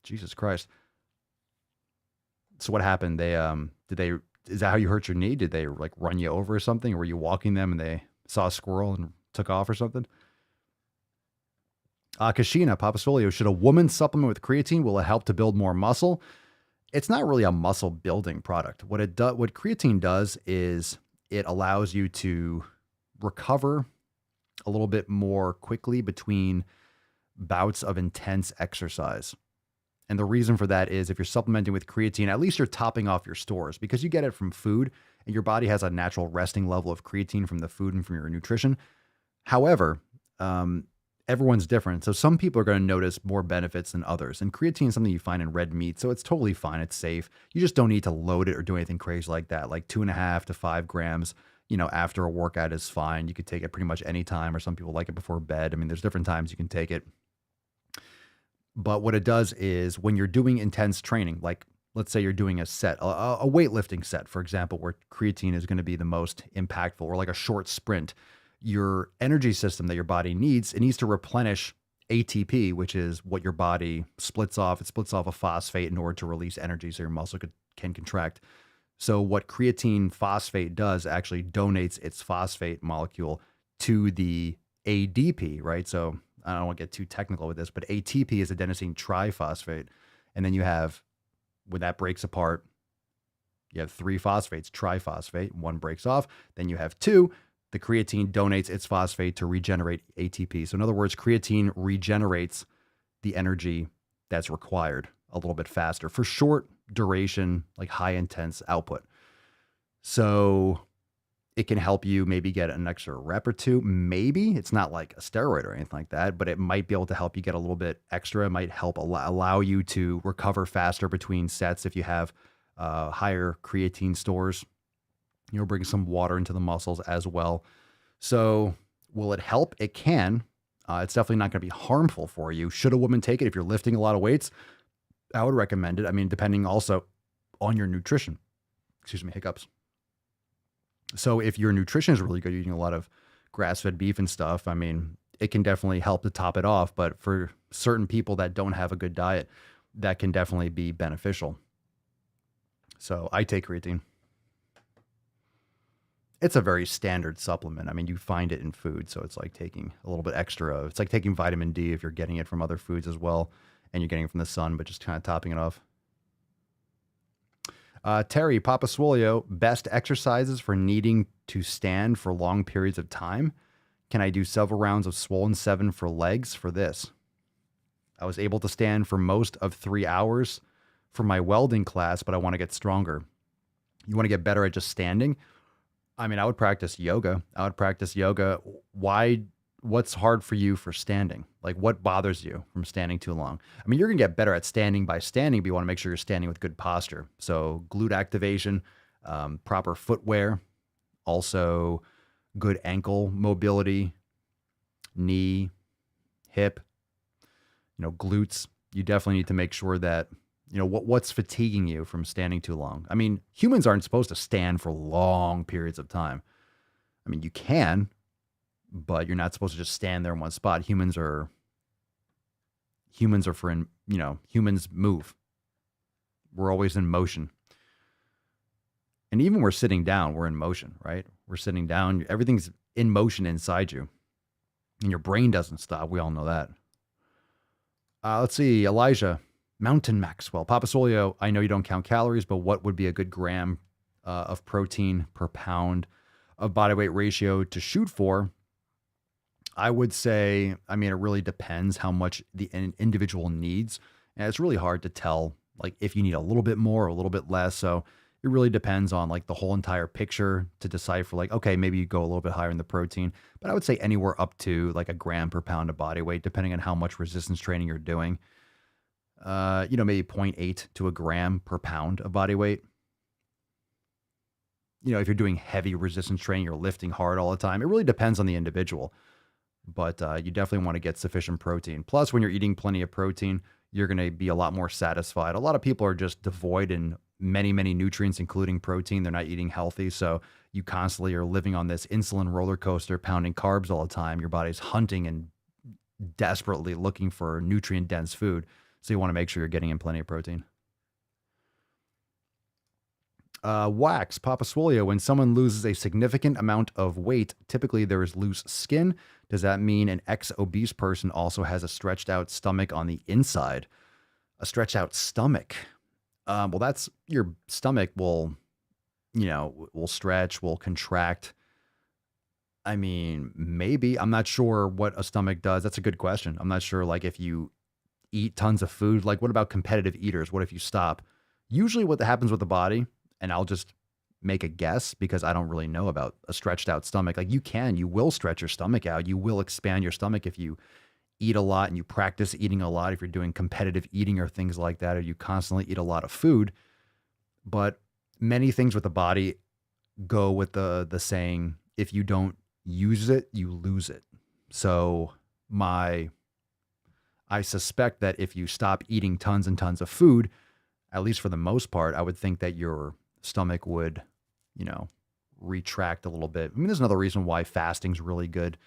Jesus Christ. So what happened? Is that how you hurt your knee? Did they like run you over or something? Or were you walking them and they saw a squirrel and took off or something? Kashina, Papa Solio, should a woman supplement with creatine? Will it help to build more muscle? It's not really a muscle building product. What creatine does is it allows you to recover a little bit more quickly between bouts of intense exercise. And the reason for that is if you're supplementing with creatine, at least you're topping off your stores because you get it from food and your body has a natural resting level of creatine from the food and from your nutrition. However, everyone's different. So some people are going to notice more benefits than others. And creatine is something you find in red meat. So it's totally fine. It's safe. You just don't need to load it or do anything crazy like that. Like 2.5 to 5 grams, after a workout is fine. You could take it pretty much any time, or some people like it before bed. I mean, there's different times you can take it. But what it does is when you're doing intense training, like let's say you're doing a set, a weightlifting set, for example, where creatine is going to be the most impactful, or like a short sprint, your energy system that your body needs, it needs to replenish ATP, which is what your body splits off. It splits off a phosphate in order to release energy so your muscle can contract. So what creatine phosphate does actually donates its phosphate molecule to the ADP, right? So I don't want to get too technical with this, but ATP is adenosine triphosphate. And then you have, when that breaks apart, you have 3 phosphates, triphosphate, one breaks off, then you have 2. The creatine donates its phosphate to regenerate ATP. So in other words, creatine regenerates the energy that's required a little bit faster for short duration, like high intense output. So It can help you maybe get an extra rep or two. Maybe it's not like a steroid or anything like that, but it might be able to help you get a little bit extra. It might help allow you to recover faster between sets if you have higher creatine stores. Bring some water into the muscles as well. So will it help? It can. It's definitely not going to be harmful for you. Should a woman take it if you're lifting a lot of weights? I would recommend it. I mean, depending also on your nutrition. Excuse me, hiccups. So if your nutrition is really good, you're eating a lot of grass-fed beef and stuff, I mean, it can definitely help to top it off. But for certain people that don't have a good diet, that can definitely be beneficial. So I take creatine. It's a very standard supplement. I mean, you find it in food, so it's like taking a little bit extra. It's like taking vitamin D if you're getting it from other foods as well, and you're getting it from the sun, but just kind of topping it off. Terry, Papa Swolio, best exercises for needing to stand for long periods of time. Can I do several rounds of Swollen 7 for legs for this? I was able to stand for most of 3 hours for my welding class, but I want to get stronger. You want to get better at just standing? I mean, I would practice yoga. What's hard for you for standing? Like, what bothers you from standing too long? I mean, you're going to get better at standing by standing, but you want to make sure you're standing with good posture. So glute activation, proper footwear, also good ankle mobility, knee, hip, glutes. You definitely need to make sure that, what's fatiguing you from standing too long. I mean, humans aren't supposed to stand for long periods of time. I mean, you can, but you're not supposed to just stand there in one spot. Humans humans move. We're always in motion. And even we're sitting down, we're in motion, right? We're sitting down, everything's in motion inside you. And your brain doesn't stop. We all know that. Let's see, Elijah, Mountain Maxwell. Papa Solio, I know you don't count calories, but what would be a good gram of protein per pound of body weight ratio to shoot for? I would say, I mean, it really depends how much the individual needs. And it's really hard to tell, like, if you need a little bit more or a little bit less. So it really depends on, like, the whole entire picture to decipher, like, okay, maybe you go a little bit higher in the protein. But I would say anywhere up to, like, a gram per pound of body weight, depending on how much resistance training you're doing. Maybe 0.8 to a gram per pound of body weight. If you're doing heavy resistance training, you're lifting hard all the time. It really depends on the individual. But you definitely want to get sufficient protein. Plus, when you're eating plenty of protein, you're going to be a lot more satisfied. A lot of people are just devoid in many, many nutrients, including protein. They're not eating healthy. So you constantly are living on this insulin roller coaster, pounding carbs all the time. Your body's hunting and desperately looking for nutrient-dense food. So you want to make sure you're getting in plenty of protein. Wax, Papa Swolio, when someone loses a significant amount of weight, typically there is loose skin. Does that mean an ex-obese person also has a stretched out stomach on the inside? A stretched out stomach. Well, that's your stomach will stretch, will contract. I mean, maybe. I'm not sure what a stomach does. That's a good question. I'm not sure, like, if you eat tons of food, like, what about competitive eaters? What if you stop? Usually what happens with the body, and I'll just make a guess because I don't really know about a stretched out stomach. Like, you will stretch your stomach out. You will expand your stomach if you eat a lot and you practice eating a lot, if you're doing competitive eating or things like that, or you constantly eat a lot of food. But many things with the body go with the saying, if you don't use it, you lose it. So I suspect that if you stop eating tons and tons of food, at least for the most part, I would think that your stomach would, retract a little bit. I mean, there's another reason why fasting's really good.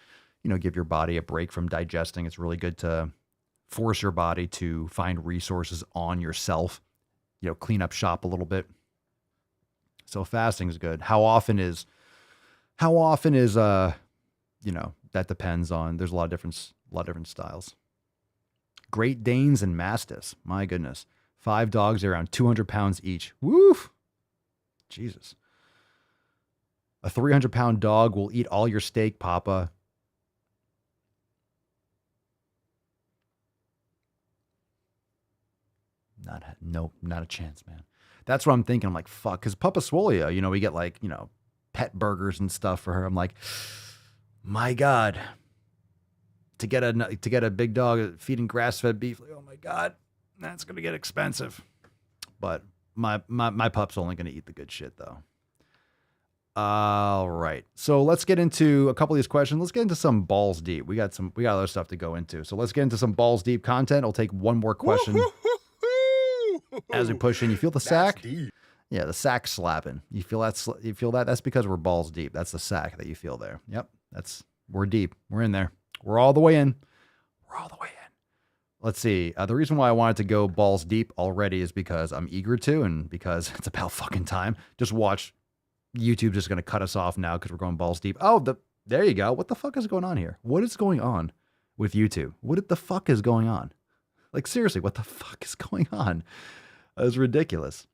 Give your body a break from digesting. It's really good to force your body to find resources on yourself, clean up shop a little bit. So fasting is good. How often is, that depends on, there's a lot of different styles. Great Danes and Mastiffs. My goodness. 5 dogs are around 200 pounds each. Woof. Jesus. A 300-pound dog will eat all your steak, Papa. Not a chance, man. That's what I'm thinking. I'm like, fuck. Because Papa Swolio, we get like, pet burgers and stuff for her. I'm like, my God, to get a big dog feeding grass-fed beef, like, oh my God, that's going to get expensive. But my pup's only going to eat the good shit though. All right. So let's get into a couple of these questions. Let's get into some balls deep. We got other stuff to go into. So let's get into some balls deep content. I'll take one more question as we push in. You feel the sack? Deep. Yeah, the sack slapping. You feel that? You feel that? That's because we're balls deep. That's the sack that you feel there. Yep. We're deep. We're in there. We're all the way in. We're all the way in. Let's see. The reason why I wanted to go balls deep already is because I'm eager to, and because it's about fucking time. Just watch. YouTube just going to cut us off now because we're going balls deep. Oh, there you go. What the fuck is going on here? What is going on with YouTube? What the fuck is going on? Like, seriously, what the fuck is going on? It's ridiculous.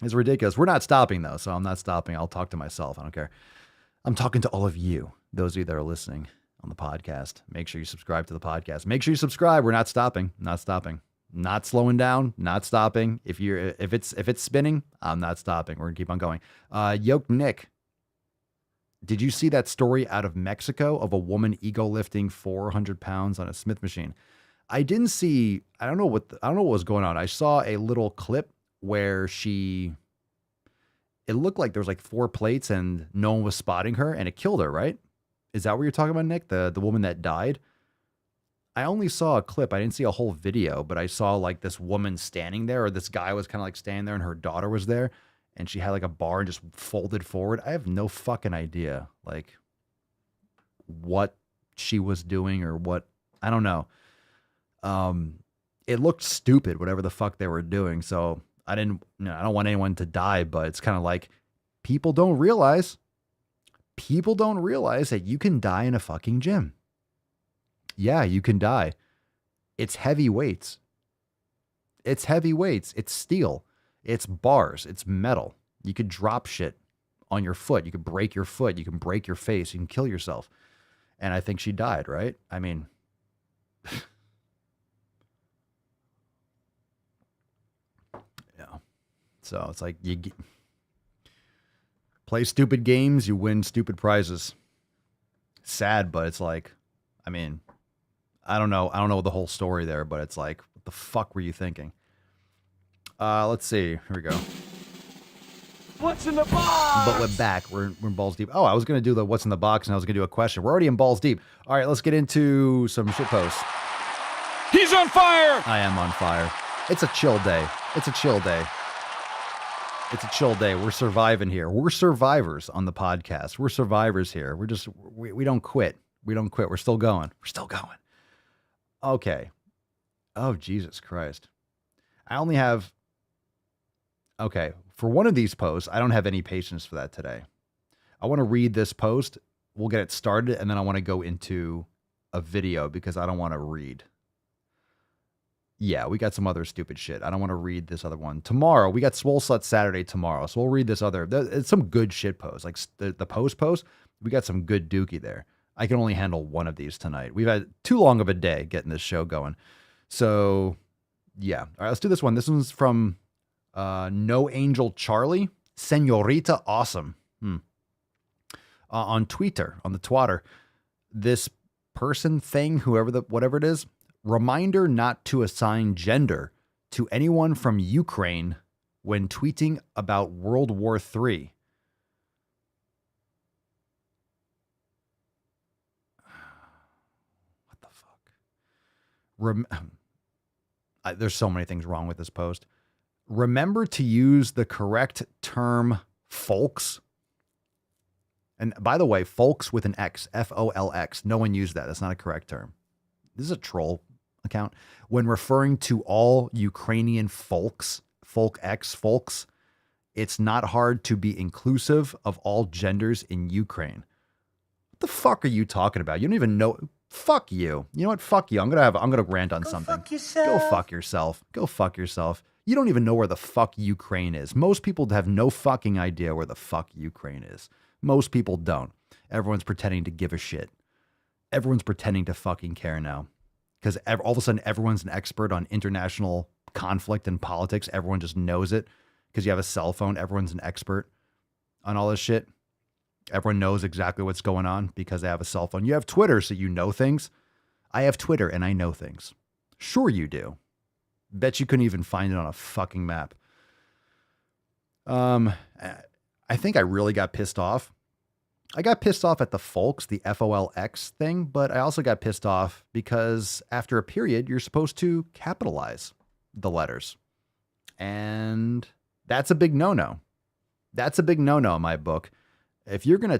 It's ridiculous. We're not stopping, though, so I'm not stopping. I'll talk to myself. I don't care. I'm talking to all of you, those of you that are listening on the podcast. Make sure you subscribe to the podcast. Make sure you subscribe. We're not stopping. Not stopping. Not slowing down, not stopping. If it's spinning, I'm not stopping. We're gonna keep on going. Yoke Nick, did you see that story out of Mexico of a woman ego lifting 400 pounds on a Smith machine? I didn't see. I don't know what was going on. I saw a little clip where it looked like there was like 4 plates and no one was spotting her and it killed her. Right? Is that what you're talking about, Nick? The woman that died. I only saw a clip. I didn't see a whole video, but I saw like this woman standing there, or this guy was kind of like standing there and her daughter was there and she had like a bar and just folded forward. I have no fucking idea like what she was doing or what, I don't know. It looked stupid, whatever the fuck they were doing. So I don't want anyone to die, but it's kind of like people don't realize that you can die in a fucking gym. Yeah, you can die. It's heavy weights. It's heavy weights. It's steel. It's bars. It's metal. You could drop shit on your foot. You could break your foot. You can break your face. You can kill yourself. And I think she died, right? I mean, yeah. So it's like you play stupid games, you win stupid prizes. Sad, but it's like, I mean, I don't know the whole story there, but it's like, what the fuck were you thinking? Let's see. Here we go. What's in the box? But we're back. We're in balls deep. Oh, I was going to do the what's in the box, and I was going to do a question. We're already in balls deep. All right, let's get into some shit posts. He's on fire! I am on fire. It's a chill day. It's a chill day. It's a chill day. We're surviving here. We're survivors on the podcast. We're survivors here. We don't quit. We don't quit. We're still going. We're still going. Okay. Oh, Jesus Christ. I only have... Okay. For one of these posts, I don't have any patience for that today. I want to read this post. We'll get it started, and then I want to go into a video because I don't want to read. Yeah, we got some other stupid shit. I don't want to read this other one. Tomorrow, we got Swole Slut Saturday tomorrow, so we'll read this other... It's some good shit post. Like the post, we got some good dookie there. I can only handle one of these tonight. We've had too long of a day getting this show going. So, yeah. All right, let's do this one. This one's from No Angel Charlie. Senorita Awesome. On Twitter, on the Twatter. This person, thing, whatever it is, reminder not to assign gender to anyone from Ukraine when tweeting about World War III. There's so many things wrong with this post. Remember to use the correct term, folks. And by the way, folks with an X, Folx. No one used that. That's not a correct term. This is a troll account. When referring to all Ukrainian folks, folks, it's not hard to be inclusive of all genders in Ukraine. What the fuck are you talking about? You don't even know... Fuck you. You know what? Fuck you. I'm gonna rant on something. Go fuck yourself. Go fuck yourself. You don't even know where the fuck Ukraine is. Most people have no fucking idea where the fuck Ukraine is. Most people don't. Everyone's pretending to give a shit. Everyone's pretending to fucking care now. Because all of a sudden everyone's an expert on international conflict and politics. Everyone just knows it. Because you have a cell phone. Everyone's an expert on all this shit. Everyone knows exactly what's going on because they have a cell phone. You have Twitter, so you know things. I have Twitter and I know things. Sure you do. Bet you couldn't even find it on a fucking map. I think I really got pissed off. I got pissed off at the folks, the FOLX thing, but I also got pissed off because after a period, you're supposed to capitalize the letters. And that's a big no-no. That's a big no-no in my book. If you're going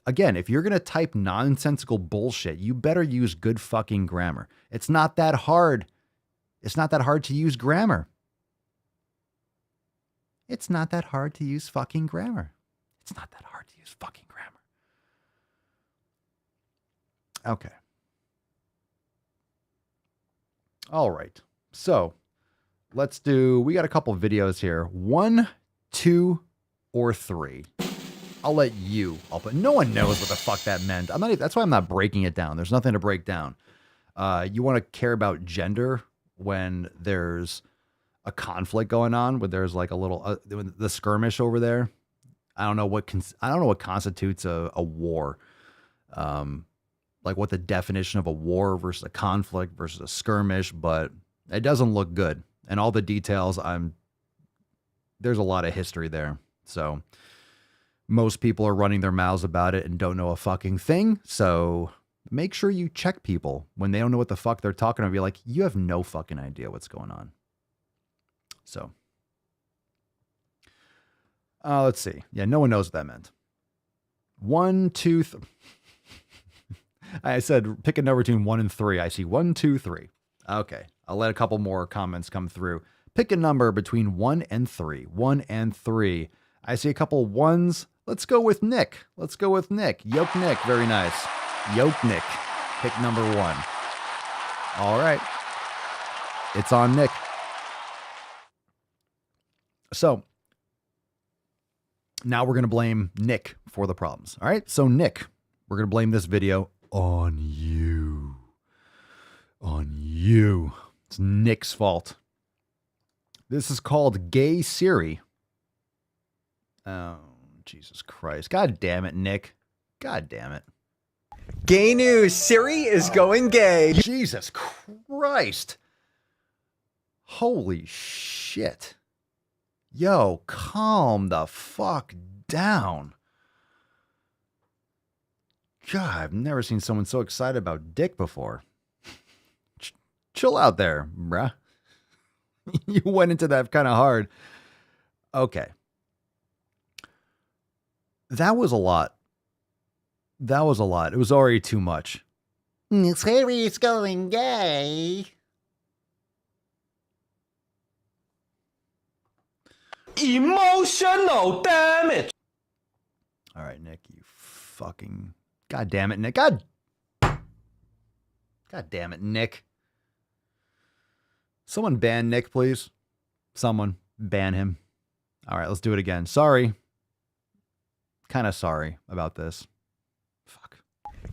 to type nonsensical bullshit, you better use good fucking grammar. It's not that hard. It's not that hard to use grammar. It's not that hard to use fucking grammar. It's not that hard to use fucking grammar. Okay. All right. So we got a couple videos here. 1, 2, or 3. I'll let you. No one knows what the fuck that meant. That's why I'm not breaking it down. There's nothing to break down. You want to care about gender when there's a conflict going on, when there's like a little the skirmish over there. I don't know what constitutes a war. Like what the definition of a war versus a conflict versus a skirmish, but it doesn't look good. And all the details, there's a lot of history there. So most people are running their mouths about it and don't know a fucking thing. So make sure you check people when they don't know what the fuck they're talking about. Be like, you have no fucking idea what's going on. So, let's see. Yeah, no one knows what that meant. 1, 2, 3. I said pick a number between 1 and 3. I see 1, 2, 3. Okay, I'll let a couple more comments come through. Pick a number between 1 and 3. 1 and 3. I see a couple ones. Let's go with Nick. Yoke Nick. Very nice. Yoke Nick. Pick number 1. All right. It's on Nick. So now we're going to blame Nick for the problems. All right. So Nick, we're going to blame this video on you. It's Nick's fault. This is called Gay Siri. Oh, Jesus Christ. God damn it, Nick. God damn it. Gay news. Siri is going gay. Jesus Christ. Holy shit. Yo, calm the fuck down. God, I've never seen someone so excited about dick before. Chill out there, bruh. You went into that kind of hard. Okay. That was a lot. It was already too much. Siri's going gay. Emotional damage. All right, Nick, you fucking... God damn it, Nick. God damn it, Nick. Someone ban Nick, please. Someone ban him. All right, let's do it again. Sorry. Kind of sorry about this. Fuck.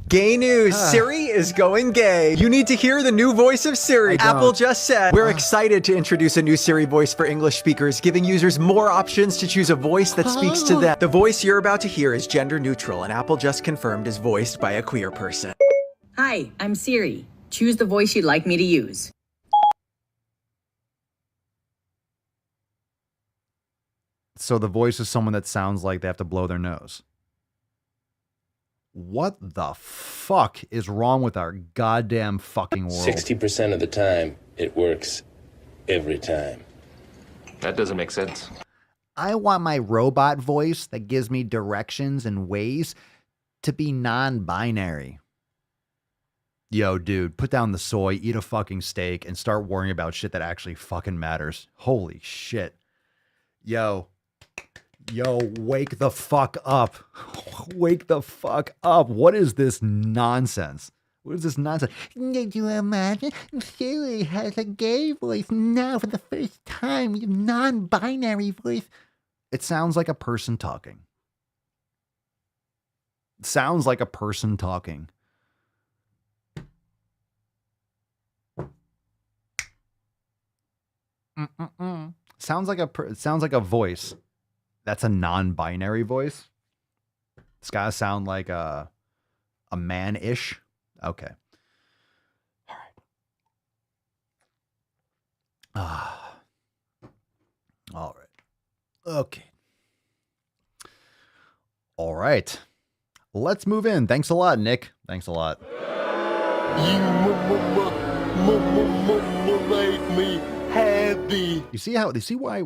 Gay news. Siri is going gay. You need to hear the new voice of Siri. Apple just said, we're excited to introduce a new Siri voice for English speakers, giving users more options to choose a voice that speaks to them. The voice you're about to hear is gender neutral, and Apple just confirmed is voiced by a queer person. Hi, I'm Siri. Choose the voice you'd like me to use. So the voice is someone that sounds like they have to blow their nose. What the fuck is wrong with our goddamn fucking world? 60% of the time, it works every time. That doesn't make sense. I want my robot voice that gives me directions and ways to be non-binary. Yo, dude, put down the soy, eat a fucking steak, and start worrying about shit that actually fucking matters. Holy shit. Yo, wake the fuck up. Wake the fuck up. What is this nonsense? What is this nonsense? Did you imagine? Siri has a gay voice now for the first time. Non-binary voice. It sounds like a person talking. It sounds like a person talking. Sounds like a voice. That's a non-binary voice. It's got to sound like a man-ish. Okay. All right. All right. Okay. All right. Let's move in. Thanks a lot, Nick. Thanks a lot. You make me happy. You see why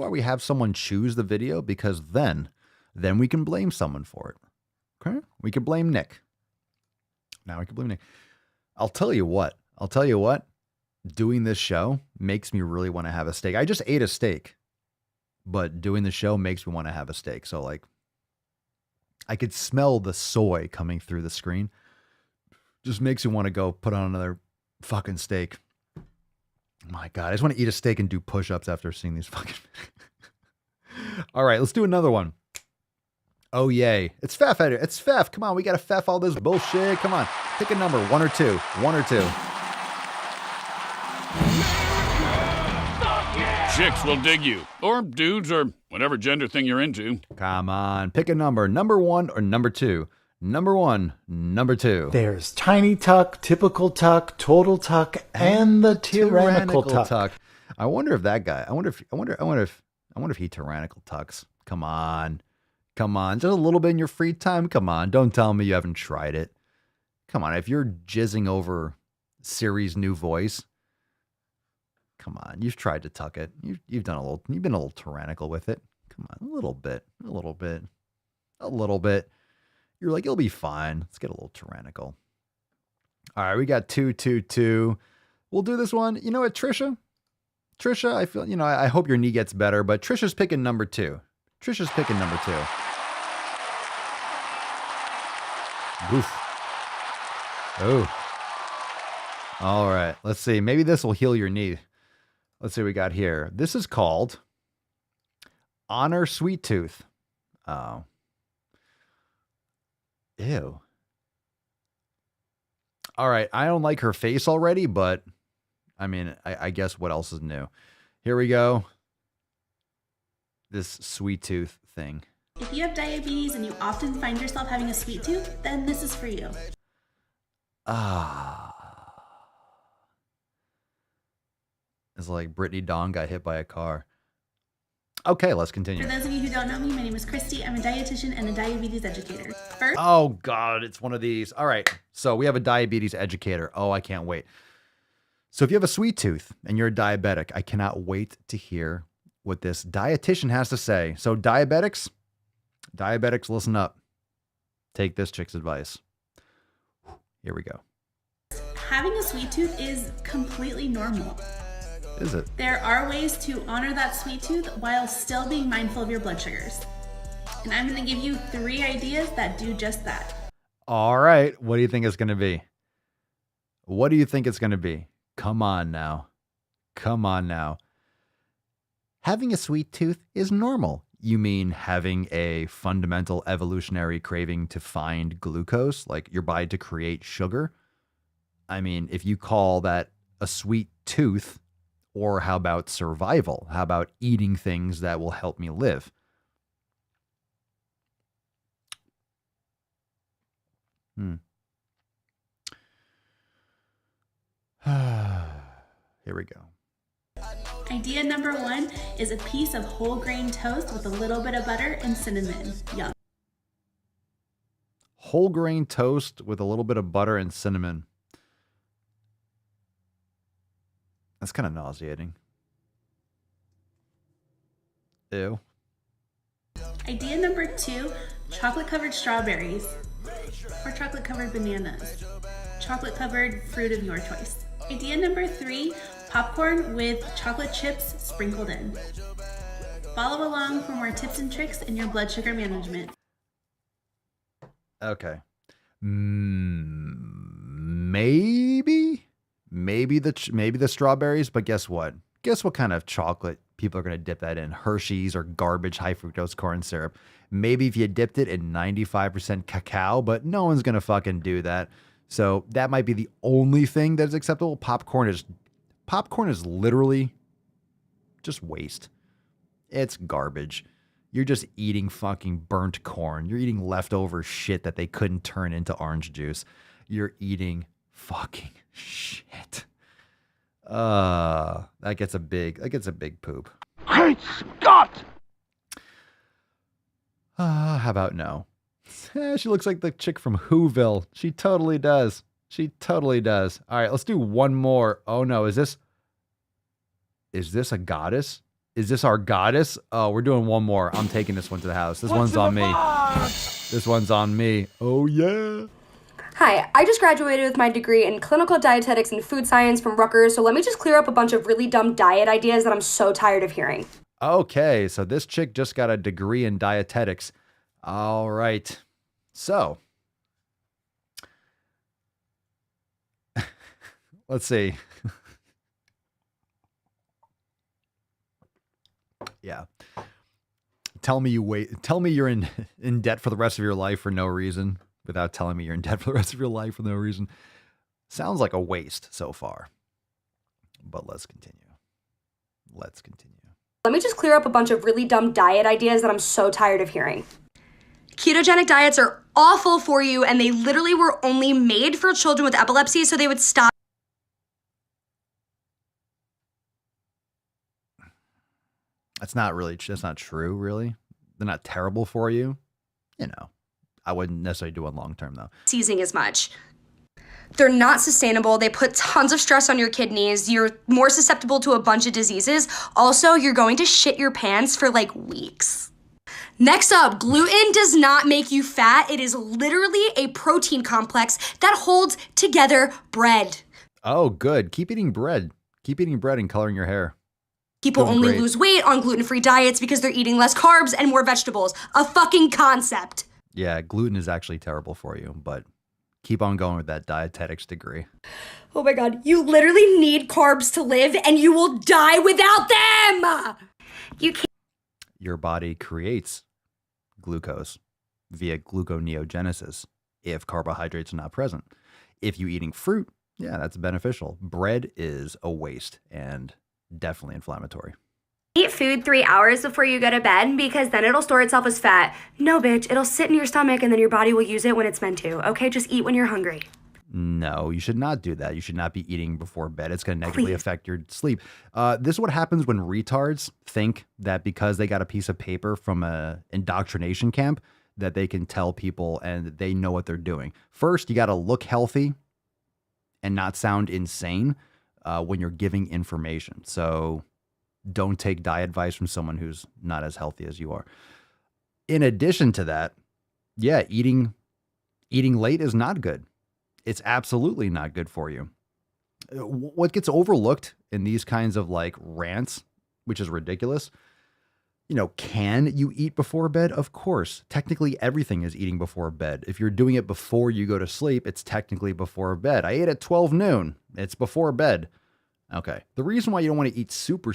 we have someone choose the video? Because then we can blame someone for it. Okay? We could blame Nick. Now we can blame Nick. I'll tell you what. Doing this show makes me really want to have a steak. I just ate a steak, but doing the show makes me want to have a steak. So like, I could smell the soy coming through the screen. Just makes me want to go put on another fucking steak. My God, I just want to eat a steak and do push-ups after seeing these fucking. All right, let's do another one. Oh, yay. It's Pfeff. It's Pfeff. Come on, we got to Pfeff all this bullshit. Come on, pick a number, 1 or 2. 1 or 2. Chicks will dig you, or dudes, or whatever gender thing you're into. Come on, pick a number, number 1 or number 2. Number 1, number 2. There's tiny tuck, typical tuck, total tuck, and the tyrannical tuck. I wonder if that guy. I wonder if he tyrannical tucks. Come on, just a little bit in your free time. Come on, don't tell me you haven't tried it. Come on, if you're jizzing over Siri's new voice. Come on, you've tried to tuck it. You've been a little tyrannical with it. Come on, a little bit. You're like, it'll be fine. Let's get a little tyrannical. All right, we got 2, 2, 2. We'll do this one. You know what, Trisha, I feel, I hope your knee gets better, but Trisha's picking number 2. Oof. Oh. All right, let's see. Maybe this will heal your knee. Let's see what we got here. This is called Honor Sweet Tooth. Oh. Ew. All right. I don't like her face already, but I mean, I guess what else is new? Here we go. This sweet tooth thing. If you have diabetes and you often find yourself having a sweet tooth, then this is for you. It's like Brittany Dawn got hit by a car. Okay, let's continue. For those of you who don't know me, my name is Christy. I'm a dietitian and a diabetes educator. First, oh God, it's one of these. All right, so we have a diabetes educator. Oh, I can't wait. So if you have a sweet tooth and you're a diabetic, I cannot wait to hear what this dietitian has to say. So diabetics, listen up. Take this chick's advice. Here we go. having a sweet tooth is completely normal. Is it? There are ways to honor that sweet tooth while still being mindful of your blood sugars. And I'm going to give you 3 ideas that do just that. All right. What do you think it's going to be? What do you think it's going to be? Come on now. Come on now. Having a sweet tooth is normal. You mean having a fundamental evolutionary craving to find glucose, like your body to create sugar? I mean, if you call that a sweet tooth, or how about survival? How about eating things that will help me live? Here we go. Idea number 1 is a piece of whole grain toast with a little bit of butter and cinnamon. Yum. Whole grain toast with a little bit of butter and cinnamon. That's kind of nauseating. Ew. Idea number 2, chocolate-covered strawberries. Or chocolate-covered bananas. Chocolate-covered fruit of your choice. Idea number 3, popcorn with chocolate chips sprinkled in. Follow along for more tips and tricks in your blood sugar management. Okay. Maybe the strawberries, but guess what? Guess what kind of chocolate people are going to dip that in? Hershey's or garbage high fructose corn syrup. Maybe if you dipped it in 95% cacao, but no one's going to fucking do that. So that might be the only thing that is acceptable. Popcorn is literally just waste. It's garbage. You're just eating fucking burnt corn. You're eating leftover shit that they couldn't turn into orange juice. You're eating fucking shit. That gets a big poop. Great Scott! How about no? She looks like the chick from Whoville. She totally does. She totally does. All right, let's do one more. Oh no, is this a goddess? Is this our goddess? Oh, we're doing one more. I'm taking this one to the house. This one's on me. This one's on me. Oh yeah. Hi, I just graduated with my degree in clinical dietetics and food science from Rutgers, so let me just clear up a bunch of really dumb diet ideas that I'm so tired of hearing. Okay, so this chick just got a degree in dietetics. All right. So, let's see. Yeah. Tell me you're in debt for the rest of your life for no reason without telling me you're in debt for the rest of your life for no reason. Sounds like a waste so far. But let's continue. Let me just clear up a bunch of really dumb diet ideas that I'm so tired of hearing. Ketogenic diets are awful for you, and they literally were only made for children with epilepsy so they would stop. That's not true, really. They're not terrible for you. You know, I wouldn't necessarily do it long term, though. Seizing as much. They're not sustainable. They put tons of stress on your kidneys. You're more susceptible to a bunch of diseases. Also, you're going to shit your pants for like weeks. Next up, gluten does not make you fat. It is literally a protein complex that holds together bread. Oh, good. Keep eating bread. Keep eating bread and coloring your hair. People only lose weight on gluten-free diets because they're eating less carbs and more vegetables. A fucking concept. Yeah, gluten is actually terrible for you, but keep on going with that dietetics degree. Oh my God, you literally need carbs to live and you will die without them! You can't. Your body creates glucose via gluconeogenesis if carbohydrates are not present. If you're eating fruit, yeah, that's beneficial. Bread is a waste and definitely inflammatory. Eat food 3 hours before you go to bed because then it'll store itself as fat. No, bitch, it'll sit in your stomach and then your body will use it when it's meant to. Okay, just eat when you're hungry. No, you should not do that. You should not be eating before bed. It's going to negatively affect your sleep. This is what happens when retards think that because they got a piece of paper from a indoctrination camp that they can tell people and they know what they're doing. First, you got to look healthy and not sound insane when you're giving information. So don't take diet advice from someone who's not as healthy as you are. In addition to that, yeah, eating late is not good. It's absolutely not good for you. What gets overlooked in these kinds of like rants, which is ridiculous, you know, can you eat before bed? Of course. Technically, everything is eating before bed. If you're doing it before you go to sleep, it's technically before bed. I ate at 12 noon. It's before bed. Okay. The reason why you don't want to eat super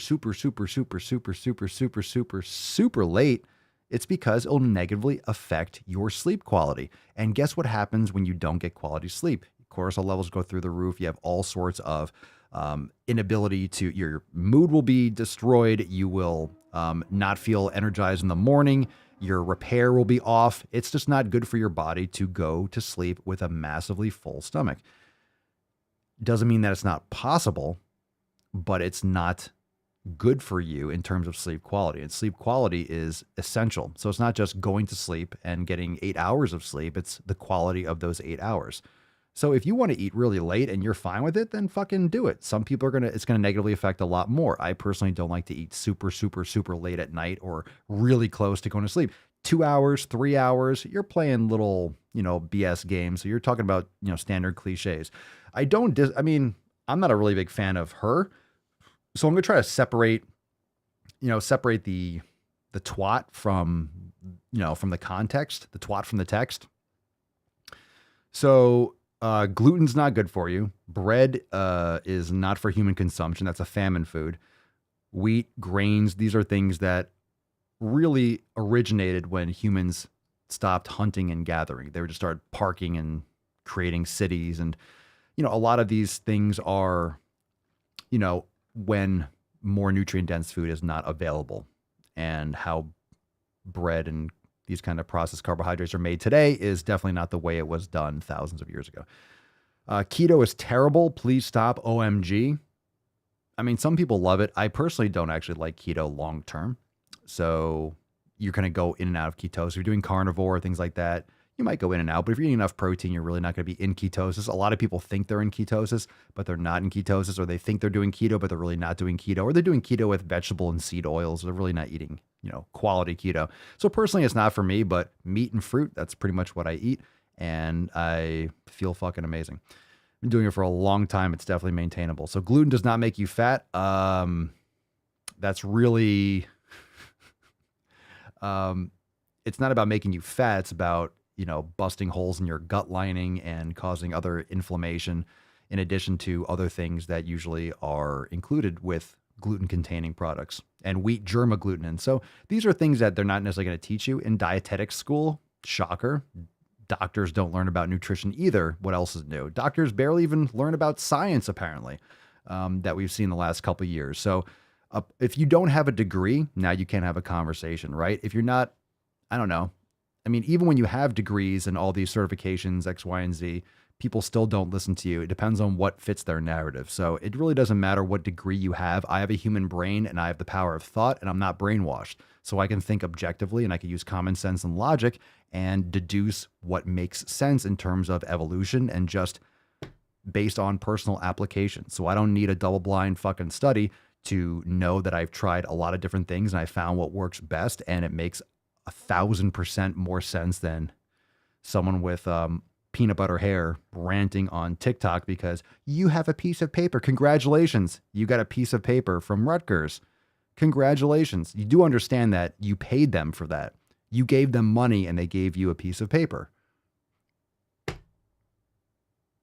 late, it's because it'll negatively affect your sleep quality. And guess what happens when you don't get quality sleep? Cortisol levels go through the roof. You have all sorts of inability to, your mood will be destroyed. You will not feel energized in the morning. Your repair will be off. It's just not good for your body to go to sleep with a massively full stomach. Doesn't mean that it's not possible, but it's not good for you in terms of sleep quality. And sleep quality is essential. So it's not just going to sleep and getting 8 hours of sleep. It's the quality of those 8 hours. So if you want to eat really late and you're fine with it, then fucking do it. Some people it's going to negatively affect a lot more. I personally don't like to eat super late at night or really close to going to sleep. 2 hours, 3 hours, you're playing little, BS games. So you're talking about, standard cliches. I'm not a really big fan of her. So I'm going to try to separate the twat from the context, the twat from the text. So gluten's not good for you. Bread is not for human consumption. That's a famine food. Wheat, grains, these are things that really originated when humans stopped hunting and gathering. They would just start parking and creating cities. And, a lot of these things are, when more nutrient dense food is not available, and how bread and these kind of processed carbohydrates are made today is definitely not the way it was done thousands of years ago. Keto is terrible. Please stop. OMG. I mean, some people love it. I personally don't actually like keto long term. So you're going to go in and out of ketosis. If you're doing carnivore, things like that, you might go in and out. But if you're eating enough protein, you're really not going to be in ketosis. A lot of people think they're in ketosis, but they're not in ketosis, or they think they're doing keto, but they're really not doing keto, or they're doing keto with vegetable and seed oils. They're really not eating, quality keto. So personally, it's not for me, but meat and fruit, that's pretty much what I eat. And I feel fucking amazing. I've been doing it for a long time. It's definitely maintainable. So gluten does not make you fat. That's really, it's not about making you fat. It's about, busting holes in your gut lining and causing other inflammation, in addition to other things that usually are included with gluten-containing products, and wheat germ agglutinin. So these are things that they're not necessarily going to teach you in dietetics school. Shocker. Doctors don't learn about nutrition either. What else is new? Doctors barely even learn about science, apparently, that we've seen the last couple of years. So if you don't have a degree, now you can't have a conversation, right? If you're not, I don't know. I mean, even when you have degrees and all these certifications, X, Y, and Z, people still don't listen to you. It depends on what fits their narrative. So it really doesn't matter what degree you have. I have a human brain and I have the power of thought, and I'm not brainwashed. So I can think objectively, and I can use common sense and logic and deduce what makes sense in terms of evolution and just based on personal application. So I don't need a double-blind fucking study to know that I've tried a lot of different things and I found what works best, and it makes 1,000% more sense than someone with peanut butter hair ranting on TikTok because you have a piece of paper. Congratulations. You got a piece of paper from Rutgers. Congratulations. You do understand that you paid them for that. You gave them money and they gave you a piece of paper.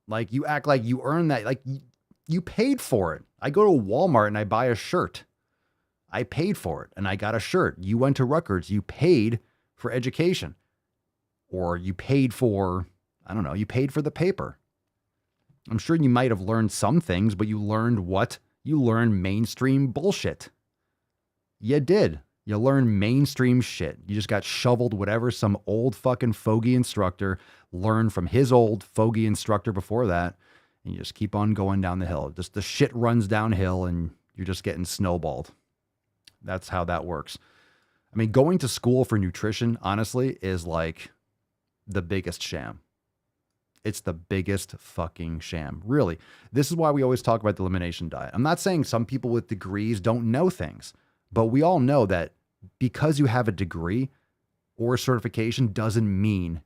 Like, you act like you earned that. Like, you paid for it. I go to Walmart and I buy a shirt. I paid for it and I got a shirt. You went to Rutgers. You paid for education. Or you paid for, I don't know, you paid for the paper. I'm sure you might have learned some things, but you learned what? You learned mainstream bullshit. You did. You learned mainstream shit. You just got shoveled whatever some old fucking fogey instructor learned from his old fogey instructor before that. And you just keep on going down the hill. Just the shit runs downhill and you're just getting snowballed. That's how that works. I mean, going to school for nutrition, honestly, is like the biggest sham. It's the biggest fucking sham. Really. This is why we always talk about the elimination diet. I'm not saying some people with degrees don't know things, but we all know that because you have a degree or certification doesn't mean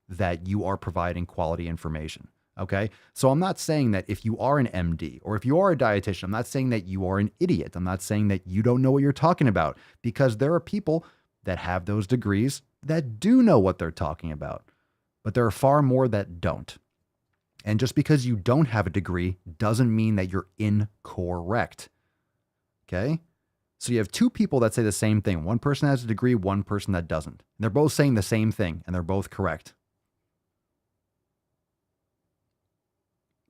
that you are providing quality information. Okay. So I'm not saying that if you are an MD or if you are a dietitian, I'm not saying that you are an idiot. I'm not saying that you don't know what you're talking about, because there are people that have those degrees that do know what they're talking about, but there are far more that don't. And just because you don't have a degree doesn't mean that you're incorrect. Okay. So you have two people that say the same thing. One person has a degree, one person that doesn't. And they're both saying the same thing and they're both correct.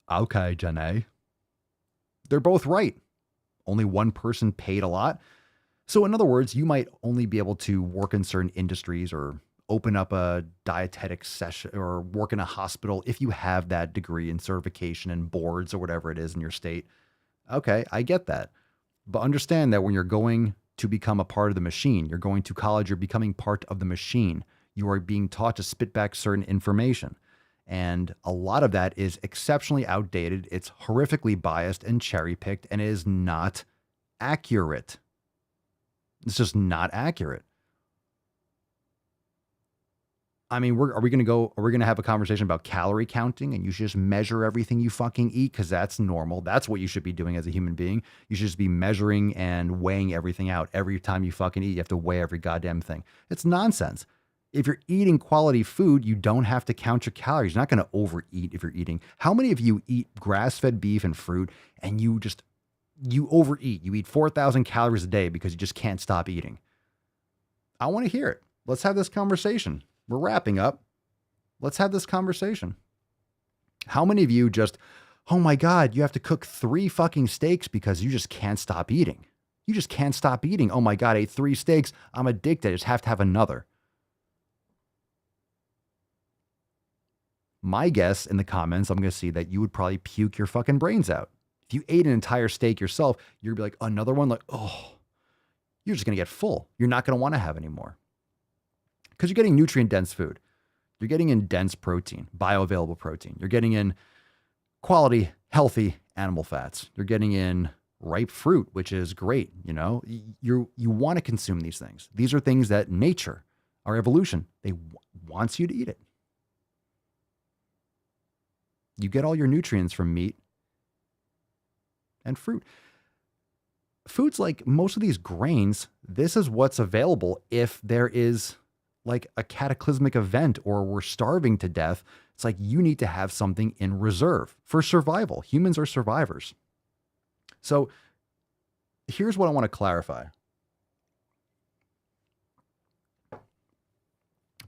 Okay, Janae. They're both right. Only one person paid a lot. So in other words, you might only be able to work in certain industries or open up a dietetic session or work in a hospital if you have that degree and certification and boards or whatever it is in your state. Okay, I get that. But understand that when you're going to become a part of the machine, you're going to college, you're becoming part of the machine. You are being taught to spit back certain information. And a lot of that is exceptionally outdated. It's horrifically biased and cherry-picked, and it is not accurate. It's just not accurate. I mean, are we going to have a conversation about calorie counting and you should just measure everything you fucking eat because that's normal. That's what you should be doing as a human being. You should just be measuring and weighing everything out. Every time you fucking eat, you have to weigh every goddamn thing. It's nonsense. If you're eating quality food, you don't have to count your calories. You're not going to overeat if you're eating. How many of you eat grass-fed beef and fruit and you overeat? You eat 4,000 calories a day because you just can't stop eating. I want to hear it. Let's have this conversation. We're wrapping up. Let's have this conversation. How many of you just, oh my God, you have to cook 3 fucking steaks because you just can't stop eating? You just can't stop eating. Oh my God, I ate 3 steaks. I'm addicted. I just have to have another. My guess in the comments, I'm going to see that you would probably puke your fucking brains out. If you ate an entire steak yourself, you're going to be like, another one? Like, oh, you're just going to get full. You're not going to want to have any more. Because you're getting nutrient-dense food. You're getting in dense protein, bioavailable protein. You're getting in quality, healthy animal fats. You're getting in ripe fruit, which is great. You know, you want to consume these things. These are things that nature, our evolution, they wants you to eat it. You get all your nutrients from meat and fruit. Foods like most of these grains, this is what's available if there is like a cataclysmic event or we're starving to death. It's like you need to have something in reserve for survival. Humans are survivors. So here's what I want to clarify.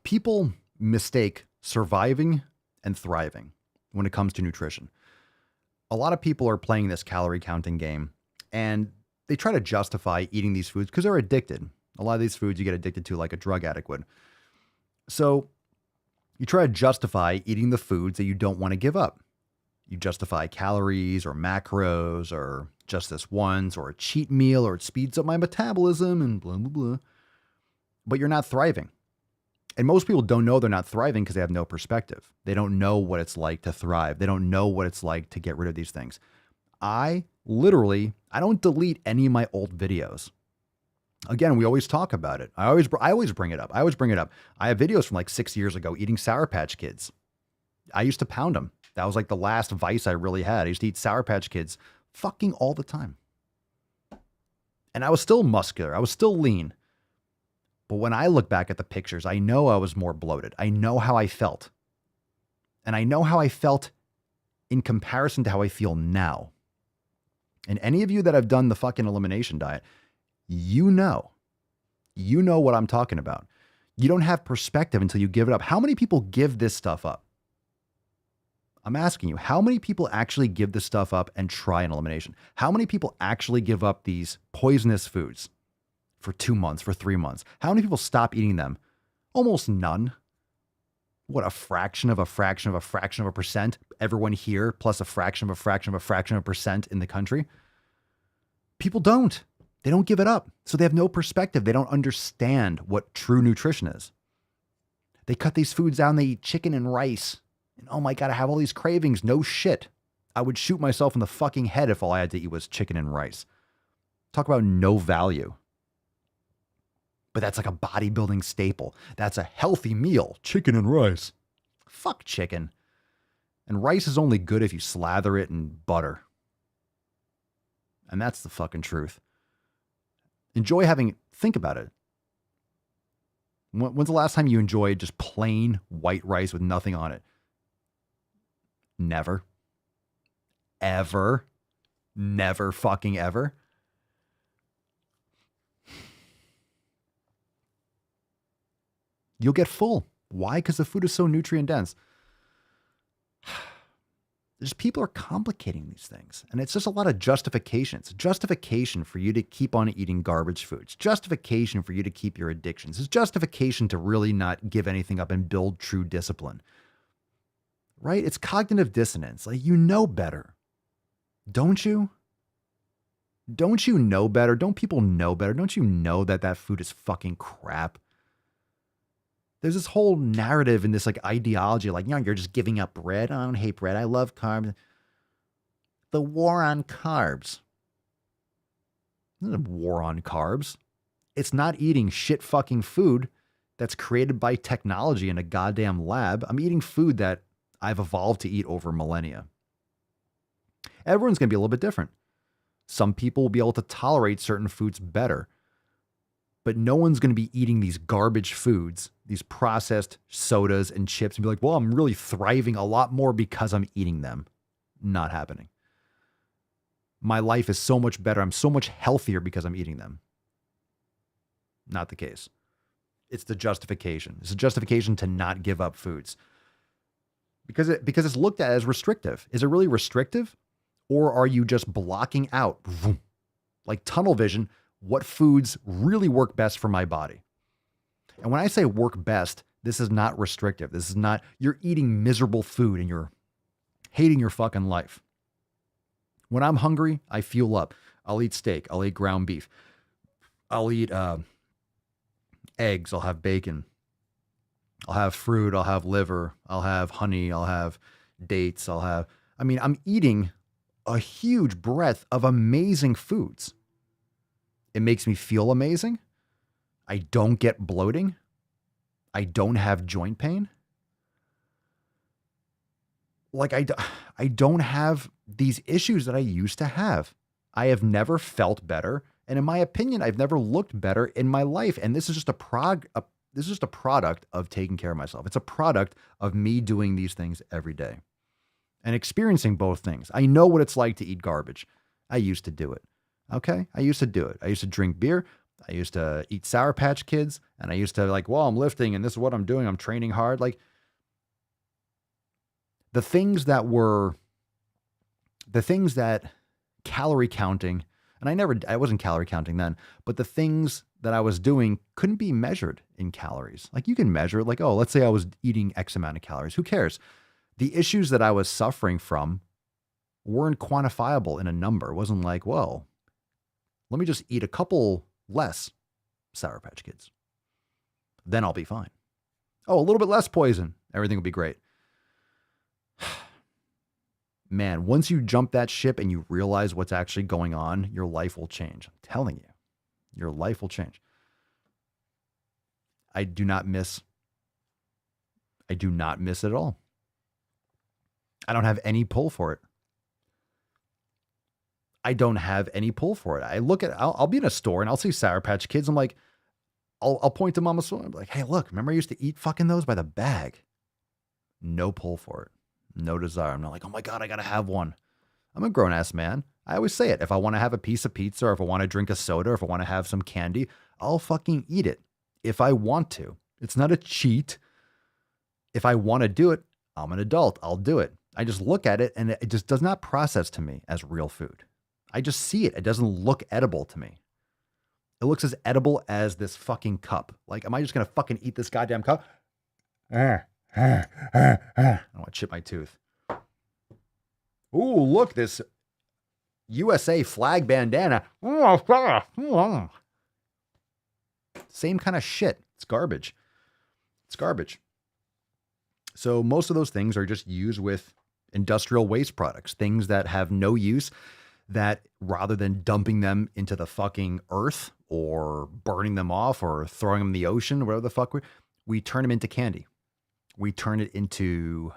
People mistake surviving and thriving when it comes to nutrition. A lot of people are playing this calorie counting game and they try to justify eating these foods because they're addicted. A lot of these foods you get addicted to like a drug addict would. So you try to justify eating the foods that you don't want to give up. You justify calories or macros or just this once or a cheat meal or it speeds up my metabolism and blah, blah, blah. But you're not thriving. And most people don't know they're not thriving because they have no perspective. They don't know what it's like to thrive. They don't know what it's like to get rid of these things. I don't delete any of my old videos. Again, we always talk about it. I always bring it up. I have videos from like 6 years ago eating Sour Patch Kids. I used to pound them. That was like the last vice I really had. I used to eat Sour Patch Kids fucking all the time. And I was still muscular. I was still lean. But when I look back at the pictures, I know I was more bloated. I know how I felt. And I know how I felt in comparison to how I feel now. And any of you that have done the fucking elimination diet, you know what I'm talking about. You don't have perspective until you give it up. How many people give this stuff up? I'm asking you, how many people actually give this stuff up and try an elimination? How many people actually give up these poisonous foods for 2 months, for 3 months? How many people stop eating them? Almost none. What, a fraction of a fraction of a fraction of a percent? Everyone here plus a fraction of a fraction of a fraction of a percent in the country? People don't. They don't give it up. So they have no perspective. They don't understand what true nutrition is. They cut these foods out and they eat chicken and rice. And oh my God, I have all these cravings. No shit. I would shoot myself in the fucking head if all I had to eat was chicken and rice. Talk about no value. But that's like a bodybuilding staple. That's a healthy meal. Chicken and rice. Fuck chicken. And rice is only good if you slather it in butter. And that's the fucking truth. Think about it. When's the last time you enjoyed just plain white rice with nothing on it? Never. Ever. Never fucking ever. You'll get full. Why? Because the food is so nutrient dense. Just people are complicating these things. And it's just a lot of justification. It's justification for you to keep on eating garbage foods. Justification for you to keep your addictions. It's justification to really not give anything up and build true discipline. Right? It's cognitive dissonance. Like, you know better. Don't you? Don't you know better? Don't people know better? Don't you know that that food is fucking crap? There's this whole narrative and this like ideology, like, you know, you're just giving up bread. I don't hate bread. I love carbs. The war on carbs. It's not a war on carbs. It's not eating shit fucking food that's created by technology in a goddamn lab. I'm eating food that I've evolved to eat over millennia. Everyone's going to be a little bit different. Some people will be able to tolerate certain foods better. But no one's going to be eating these garbage foods, these processed sodas and chips, and be like, well, I'm really thriving a lot more because I'm eating them. Not happening. My life is so much better. I'm so much healthier because I'm eating them. Not the case. It's the justification. It's a justification to not give up foods. Because it's looked at as restrictive. Is it really restrictive? Or are you just blocking out, like tunnel vision, what foods really work best for my body. And when I say work best, this is not restrictive. This is not, you're eating miserable food and you're hating your fucking life. When I'm hungry, I fuel up. I'll eat steak. I'll eat ground beef. I'll eat eggs. I'll have bacon. I'll have fruit. I'll have liver. I'll have honey. I'll have dates. I'm eating a huge breadth of amazing foods. It makes me feel amazing. I don't get bloating. I don't have joint pain. Like I don't have these issues that I used to have. I have never felt better. And in my opinion, I've never looked better in my life. And this is just a product of taking care of myself. It's a product of me doing these things every day and experiencing both things. I know what it's like to eat garbage. I used to do it. Okay. I used to do it. I used to drink beer. I used to eat Sour Patch Kids, and I used to I'm lifting and this is what I'm doing. I'm training hard. Like the things that calorie counting, and I wasn't calorie counting then, but the things that I was doing couldn't be measured in calories. Like you can measure it, like, oh, let's say I was eating X amount of calories. Who cares? The issues that I was suffering from weren't quantifiable in a number. It wasn't like, well, let me just eat a couple less Sour Patch Kids. Then I'll be fine. Oh, a little bit less poison. Everything will be great. Man, once you jump that ship and you realize what's actually going on, your life will change. I'm telling you, your life will change. I do not miss it at all. I don't have any pull for it. I don't have any pull for it. I'll be in a store and I'll see Sour Patch Kids. I'm like, I'll point to Mama Swole. I'm like, hey, look, remember I used to eat fucking those by the bag? No pull for it. No desire. I'm not like, oh my God, I got to have one. I'm a grown ass man. I always say it. If I want to have a piece of pizza, or if I want to drink a soda, or if I want to have some candy, I'll fucking eat it if I want to. It's not a cheat. If I want to do it, I'm an adult. I'll do it. I just look at it and it just does not process to me as real food. I just see it. It doesn't look edible to me. It looks as edible as this fucking cup. Like, am I just going to fucking eat this goddamn cup? I want to chip my tooth. Ooh, look, this USA flag bandana. Same kind of shit. It's garbage. It's garbage. So most of those things are just used with industrial waste products, things that have no use, that rather than dumping them into the fucking earth or burning them off or throwing them in the ocean, whatever the fuck, we turn them into candy. We turn it into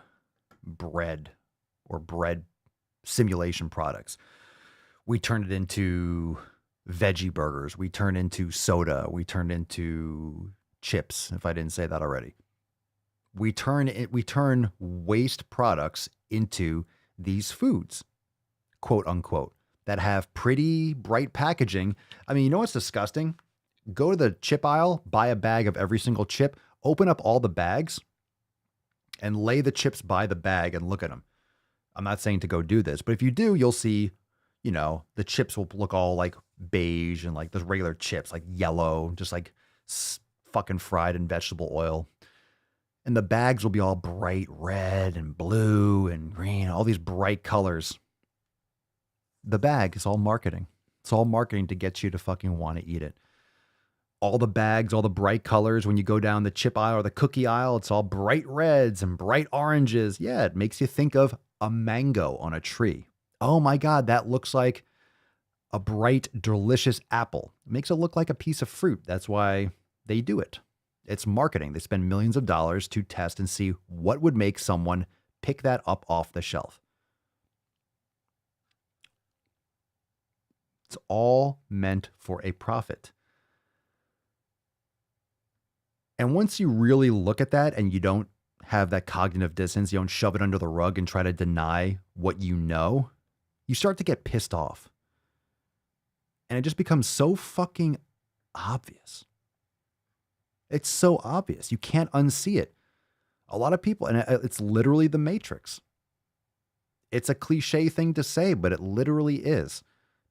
bread or bread simulation products. We turn it into veggie burgers. We turn into soda. We turn into chips, if I didn't say that already. We turn waste products into these foods, quote unquote, that have pretty bright packaging. I mean, you know what's disgusting? Go to the chip aisle, buy a bag of every single chip, open up all the bags, and lay the chips by the bag and look at them. I'm not saying to go do this, but if you do, you'll see, the chips will look all like beige and like the regular chips, like yellow, just like fucking fried in vegetable oil. And the bags will be all bright red and blue and green, all these bright colors. The bag is all marketing. It's all marketing to get you to fucking want to eat it. All the bags, all the bright colors, when you go down the chip aisle or the cookie aisle, it's all bright reds and bright oranges. Yeah, it makes you think of a mango on a tree. Oh my God, that looks like a bright, delicious apple. It makes it look like a piece of fruit. That's why they do it. It's marketing. They spend millions of dollars to test and see what would make someone pick that up off the shelf. It's all meant for a profit. And once you really look at that and you don't have that cognitive dissonance, you don't shove it under the rug and try to deny what you know, you start to get pissed off. And it just becomes so fucking obvious. It's so obvious. You can't unsee it. A lot of people, and it's literally the Matrix. It's a cliche thing to say, but it literally is.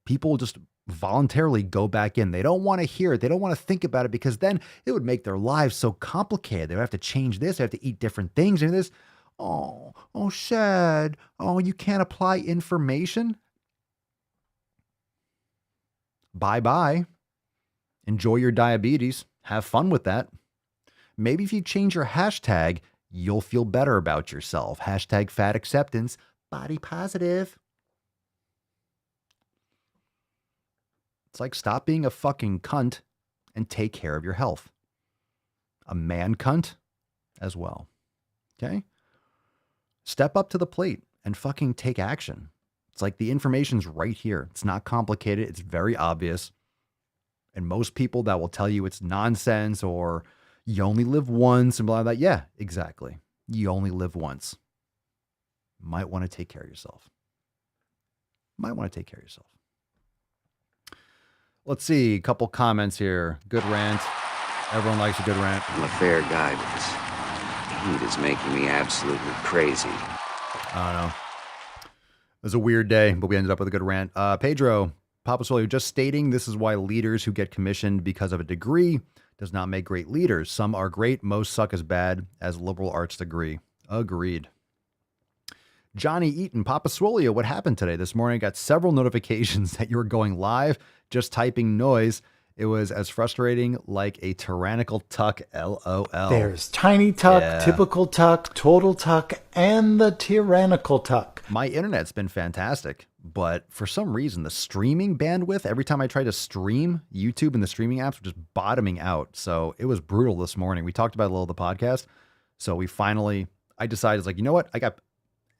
People just voluntarily go back in. They don't want to hear it. They don't want to think about it because then it would make their lives so complicated. They would have to change this. They have to eat different things and this. Oh, sad. Oh, you can't apply information. Bye-bye. Enjoy your diabetes. Have fun with that. Maybe if you change your hashtag, you'll feel better about yourself. Hashtag fat acceptance. Body positive. It's like stop being a fucking cunt and take care of your health. A man cunt as well. Okay? Step up to the plate and fucking take action. It's like the information's right here. It's not complicated. It's very obvious. And most people that will tell you it's nonsense or you only live once and blah, blah, blah. Yeah, exactly. You only live once. Might want to take care of yourself. Let's see. A couple comments here. Good rant. Everyone likes a good rant. I'm a fair guy, but this heat is making me absolutely crazy. I don't know. It was a weird day, but we ended up with a good rant. Pedro, Papa Swole, you're just stating this is why leaders who get commissioned because of a degree does not make great leaders. Some are great, most suck as bad as liberal arts degree. Agreed. Johnny Eaton, Papa Swolio, what happened today? This morning I got several notifications that you were going live, just typing noise. It was as frustrating like a tyrannical tuck, LOL. There's tiny tuck, Yeah. typical tuck, total tuck, and the tyrannical tuck. My internet's been fantastic, but for some reason, the streaming bandwidth, every time I try to stream, YouTube and the streaming apps were just bottoming out. So it was brutal this morning. We talked about it a little in the podcast. So I decided, it's like, you know what?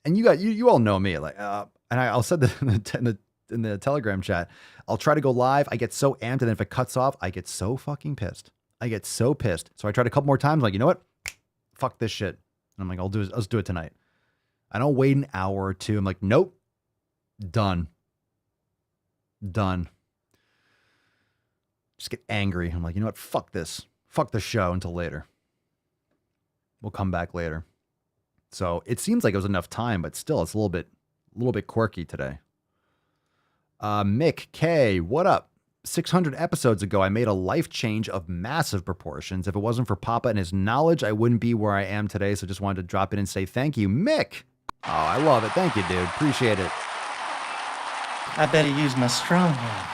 And you all know me, like, and I'll said that in the Telegram chat, I'll try to go live. I get so amped, and then if it cuts off, I get so fucking pissed. So I tried a couple more times, like, you know what? Fuck this shit. And I'm like, let's do it tonight. I don't wait an hour or two. I'm like, nope. Done. Just get angry. I'm like, you know what? Fuck this. Fuck the show until later. We'll come back later. So it seems like it was enough time, but still, it's a little bit quirky today. Mick K, what up? 600 episodes ago, I made a life change of massive proportions. If it wasn't for Papa and his knowledge, I wouldn't be where I am today. So just wanted to drop in and say thank you, Mick. Oh, I love it. Thank you, dude. Appreciate it. I better use my strong hand.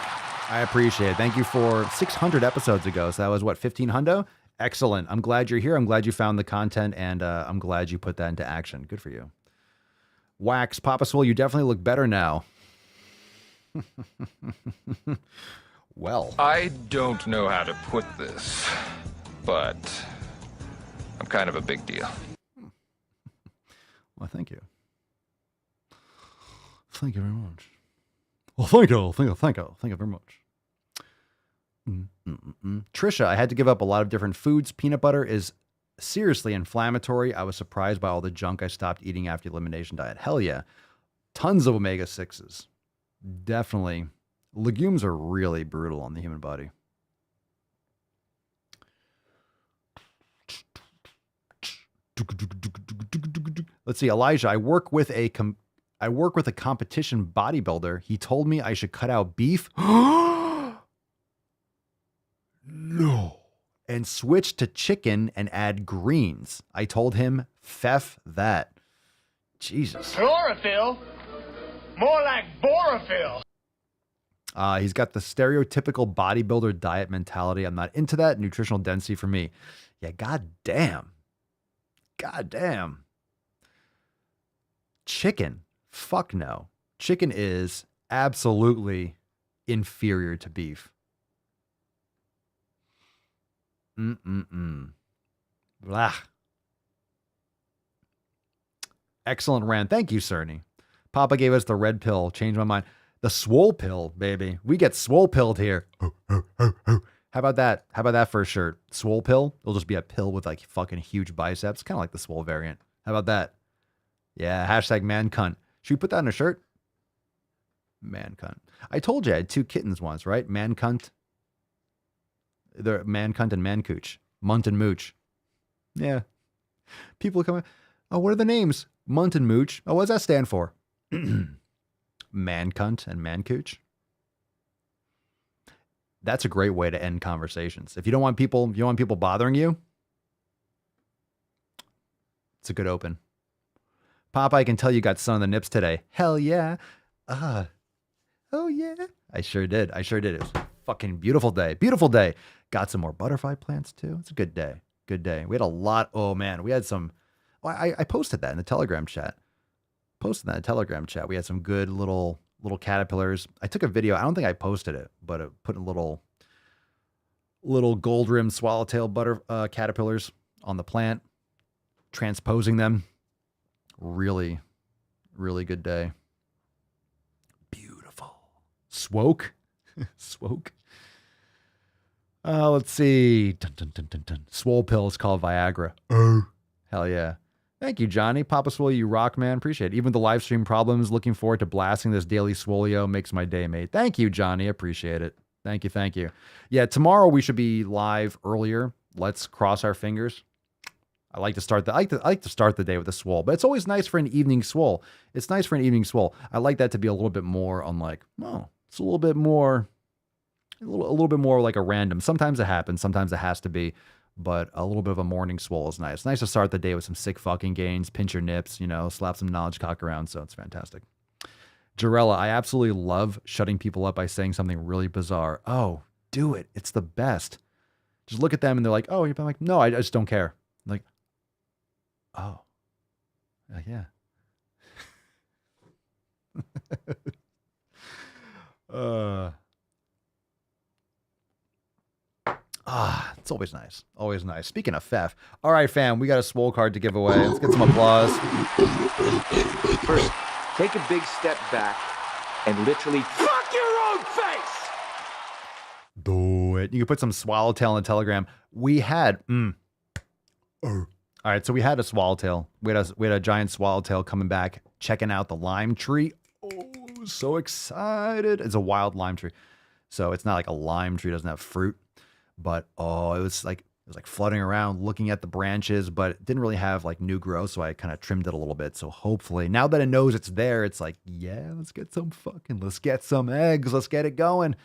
I appreciate it. Thank you for 600 episodes ago. So that was what, 1500? Excellent. I'm glad you're here. I'm glad you found the content, and I'm glad you put that into action. Good for you. Wax, Papa Swole, you definitely look better now. Well. I don't know how to put this, but I'm kind of a big deal. Well, thank you. Thank you very much. Well, thank you very much. Trisha, I had to give up a lot of different foods. Peanut butter is seriously inflammatory. I was surprised by all the junk I stopped eating after the elimination diet. Hell yeah. Tons of omega-6s. Definitely. Legumes are really brutal on the human body. Let's see, Elijah, I work with a competition bodybuilder. He told me I should cut out beef. No. And switch to chicken and add greens. I told him, "Feff that." Jesus. Chlorophyll? More like borophyll. He's got the stereotypical bodybuilder diet mentality. I'm not into that. Nutritional density for me. Yeah, goddamn. Chicken. Fuck no. Chicken is absolutely inferior to beef. Blah. Excellent rant. Thank you, Cerny. Papa gave us the red pill. Changed my mind. The swole pill, baby. We get swole pilled here. How about that? How about that for a shirt? Swole pill? It'll just be a pill with like fucking huge biceps. Kind of like the swole variant. How about that? Yeah, hashtag man cunt. Should we put that on a shirt? Man cunt. I told you I had 2 kittens once, right? Man cunt. They're man cunt and man cooch. Munt and mooch. Yeah. People come, oh, what are the names? Munt and mooch. Oh, what does that stand for? Man cunt and man cooch. That's a great way to end conversations. If you don't want people bothering you, it's a good open. Pop, I can tell you got sun on the nips today. Hell yeah. Oh yeah. I sure did. It was a fucking beautiful day. Beautiful day. Got some more butterfly plants too. It's a good day. Good day. We had a lot. Oh man, we had some. I posted that in the Telegram chat. We had some good little caterpillars. I took a video. I don't think I posted it, but it put a little gold rimmed swallowtail caterpillars on the plant, transposing them. Really, really good day. Beautiful. Swoke. Let's see. Dun, dun, dun, dun, dun. Swole pill is called Viagra. Oh. Hell yeah. Thank you, Johnny. Papa Swole, you rock, man. Appreciate it. Even the live stream problems, looking forward to blasting this daily Swolio. Makes my day, mate. Thank you, Johnny. Appreciate it. Thank you. Yeah, tomorrow we should be live earlier. Let's cross our fingers. I like to start the day with a swole, but it's always nice for an evening swole. I like that to be a little bit more on it's a little bit more like a random. Sometimes it happens, sometimes it has to be, but a little bit of a morning swole is nice. It's nice to start the day with some sick fucking gains, pinch your nips, slap some knowledge cock around. So it's fantastic. Jarella, I absolutely love shutting people up by saying something really bizarre. Oh, do it. It's the best. Just look at them and they're like, oh, you're like, no, I just don't care. I'm like, oh, yeah. It's always nice. Always nice. Speaking of Fef, all right, fam, we got a swole card to give away. Let's get some applause. First, take a big step back and literally fuck your own face. Do it. You can put some swallowtail in the Telegram. We had, all right, so we had a swallowtail. We had a giant swallowtail coming back, checking out the lime tree. Oh, so excited. It's a wild lime tree. So it's not like a lime tree, doesn't have fruit, but it was like floating around looking at the branches, but it didn't really have like new growth. So I kind of trimmed it a little bit. So hopefully now that it knows it's there, it's like, yeah, let's get some eggs. Let's get it going.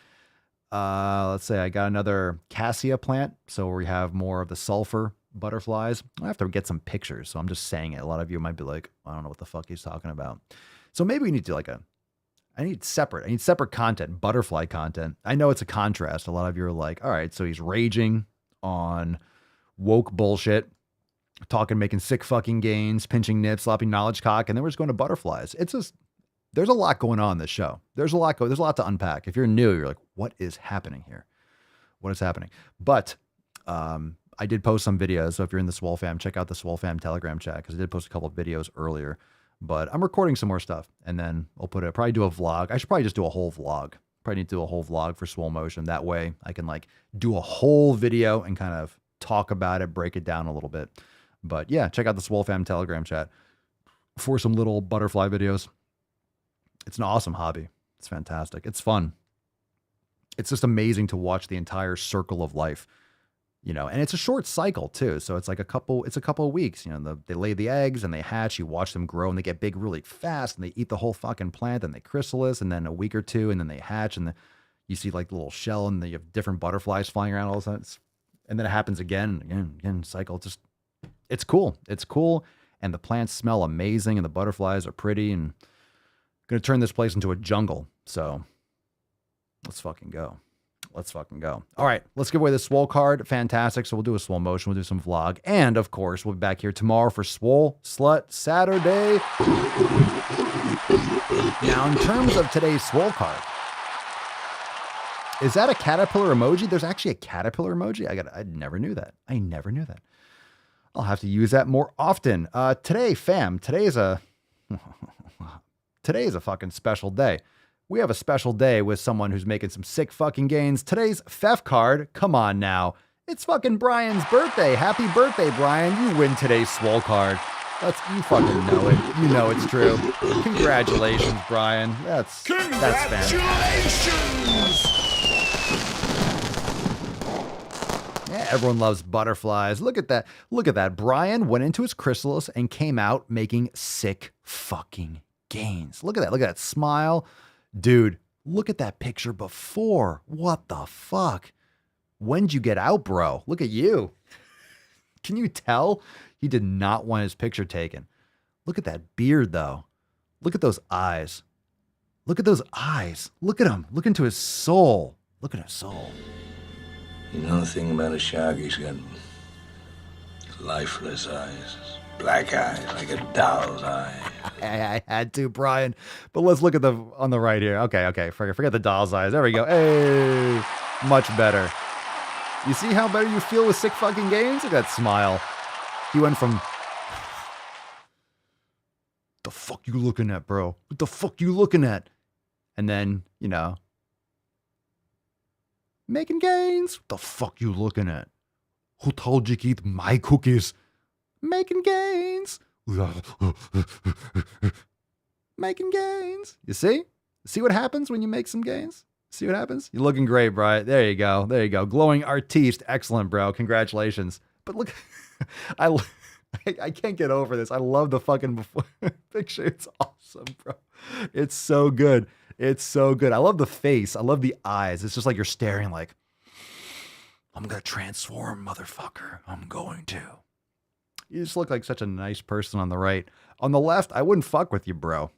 Let's say I got another cassia plant. So we have more of the sulfur butterflies. I have to get some pictures. So I'm just saying it. A lot of you might be like, I don't know what the fuck he's talking about. So maybe we need to I need separate content, butterfly content. I know it's a contrast. A lot of you are like, all right, so he's raging on woke bullshit, making sick fucking gains, pinching nips, slopping knowledge cock, and then we're just going to butterflies. There's a lot going on in this show. There's a lot to unpack. If you're new, you're like, what is happening here? What is happening? But I did post some videos. So if you're in the SwoleFam, check out the SwoleFam Telegram chat, because I did post a couple of videos earlier. But I'm recording some more stuff, and then I'll probably do a vlog. I should probably just do a whole vlog. Probably need to do a whole vlog for Swole Motion. That way I can do a whole video and kind of talk about it, break it down a little bit. But yeah, check out the SwoleFam Telegram chat for some little butterfly videos. It's an awesome hobby. It's fantastic. It's fun. It's just amazing to watch the entire circle of life. And it's a short cycle too. So it's a couple of weeks, they lay the eggs and they hatch, you watch them grow and they get big really fast and they eat the whole fucking plant and they chrysalis, and then a week or two and then they hatch and you see the little shell and you have different butterflies flying around all of a sudden. And then it happens again and again, cycle. It's cool. It's cool. And the plants smell amazing and the butterflies are pretty, and I'm going to turn this place into a jungle. So let's fucking go. All right, let's give away the Swole card. Fantastic. So we'll do a Swole Motion. We'll do some vlog. And, of course, we'll be back here tomorrow for Swole Slut Saturday. Now, in terms of today's Swole card, is that a caterpillar emoji? There's actually a caterpillar emoji? I never knew that. I'll have to use that more often. Today, fam, today is a fucking special day. We have a special day with someone who's making some sick fucking gains. Today's Fef card, come on now. It's fucking Brian's birthday. Happy birthday, Brian. You win today's Swole card. You fucking know it. You know it's true. Congratulations, Brian. That's fantastic. Yeah, everyone loves butterflies. Look at that. Brian went into his chrysalis and came out making sick fucking gains. Look at that smile. Dude, Look at that picture before. What the fuck? When'd you get out, bro? Look at you. Can you tell? He did not want his picture taken. Look at that beard, though. Look at those eyes. Look at those eyes. Look at him. Look into his soul. Look at his soul. You know the thing about a shark? He's got lifeless eyes. Black eyes, like a doll's eye. I had to, Brian. But let's look at on the right here. Okay. Forget the doll's eyes. There we go. Hey, much better. You see how better you feel with sick fucking games? Look at that smile. He went from, the fuck you looking at, bro? What the fuck you looking at? And then, making gains. What the fuck you looking at? Who told you to eat my cookies? Making gains. Making gains. You see? See what happens when you make some gains? See what happens? You're looking great, Brian. There you go. Glowing artiste. Excellent, bro. Congratulations. But look, I can't get over this. I love the fucking picture. It's awesome, bro. It's so good. I love the face. I love the eyes. It's just like you're staring like, I'm going to transform, motherfucker. I'm going to. You just look like such a nice person on the right. On the left, I wouldn't fuck with you, bro.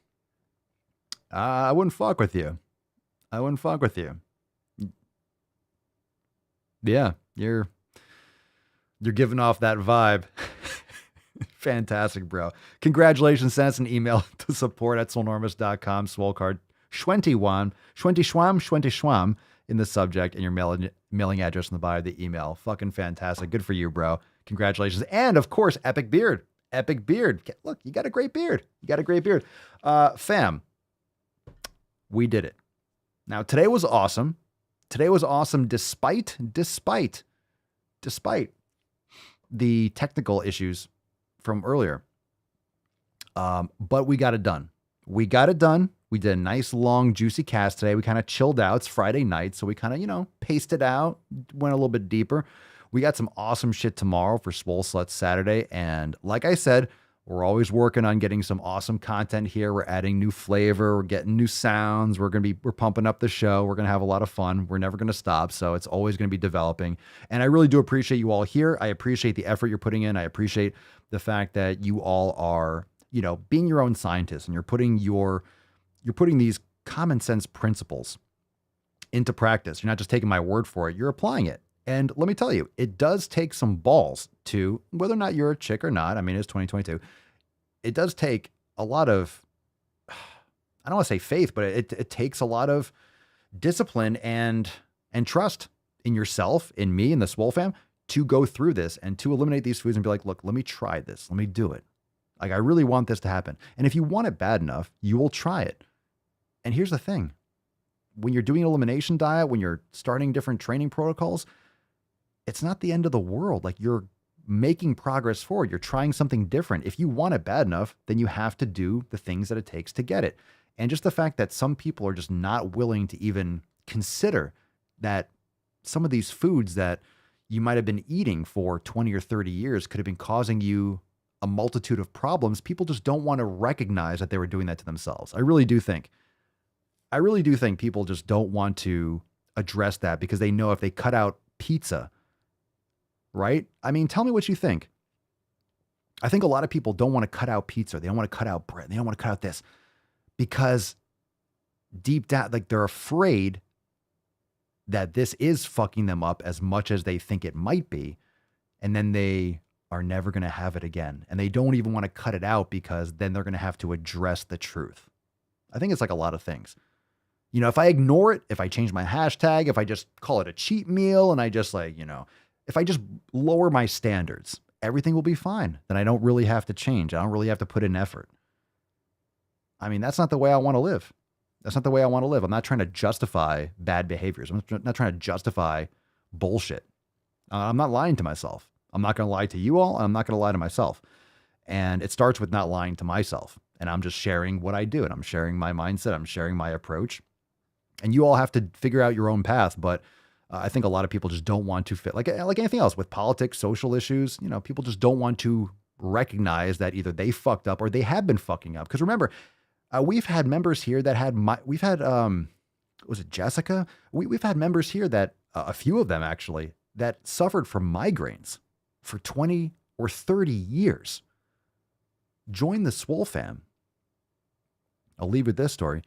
I wouldn't fuck with you. Yeah, you're giving off that vibe. Fantastic, bro. Congratulations. Send us an email to support@swolenormous.com. Swole card 21, 20 schwam in the subject and your mailing address in the body of the email. Fucking fantastic. Good for you, bro. Congratulations. And of course, epic beard. Look, you got a great beard. Fam, we did it. Now, today was awesome. Despite the technical issues from earlier. But we got it done. We did a nice, long, juicy cast today. We kind of chilled out. It's Friday night, so we kind of, paced it out, went a little bit deeper. We got some awesome shit tomorrow for Swole Sluts Saturday. And like I said, we're always working on getting some awesome content here. We're adding new flavor. We're getting new sounds. We're pumping up the show. We're going to have a lot of fun. We're never going to stop. So it's always going to be developing. And I really do appreciate you all here. I appreciate the effort you're putting in. I appreciate the fact that you all are, being your own scientists, and you're putting these common sense principles into practice. You're not just taking my word for it. You're applying it. And let me tell you, it does take some balls to, whether or not you're a chick or not, I mean, it's 2022. It does take a lot of, I don't want to say faith, but it takes a lot of discipline and trust in yourself, in me, in the SwoleFam, to go through this and to eliminate these foods and be like, look, let me try this. Let me do it. Like, I really want this to happen. And if you want it bad enough, you will try it. And here's the thing. When you're doing an elimination diet, when you're starting different training protocols, it's not the end of the world. Like, you're making progress forward. You're trying something different. If you want it bad enough, then you have to do the things that it takes to get it. And just the fact that some people are just not willing to even consider that some of these foods that you might have been eating for 20 or 30 years could have been causing you a multitude of problems. People just don't want to recognize that they were doing that to themselves. I really do think people just don't want to address that because they know if they cut out pizza, right? I mean, tell me what you think. I think a lot of people don't want to cut out pizza. They don't want to cut out bread. They don't want to cut out this because deep down, like, they're afraid that this is fucking them up as much as they think it might be. And then they are never going to have it again. And they don't even want to cut it out because then they're going to have to address the truth. I think it's like a lot of things. If I ignore it, if I change my hashtag, if I just call it a cheat meal and I just if I just lower my standards, everything will be fine. Then I don't really have to change. I don't really have to put in effort. I mean, that's not the way I want to live. I'm not trying to justify bad behaviors. I'm not trying to justify bullshit. I'm not lying to myself. I'm not going to lie to you all. I'm not going to lie to myself. And it starts with not lying to myself. And I'm just sharing what I do. And I'm sharing my mindset. I'm sharing my approach. And you all have to figure out your own path. But I think a lot of people just don't want to fit, like anything else with politics, social issues. People just don't want to recognize that either they fucked up or they have been fucking up. Because remember, we've had members here that we've had was it Jessica? We've had members here that, a few of them actually, that suffered from migraines for 20 or 30 years. Join the SwoleFam. I'll leave with this story.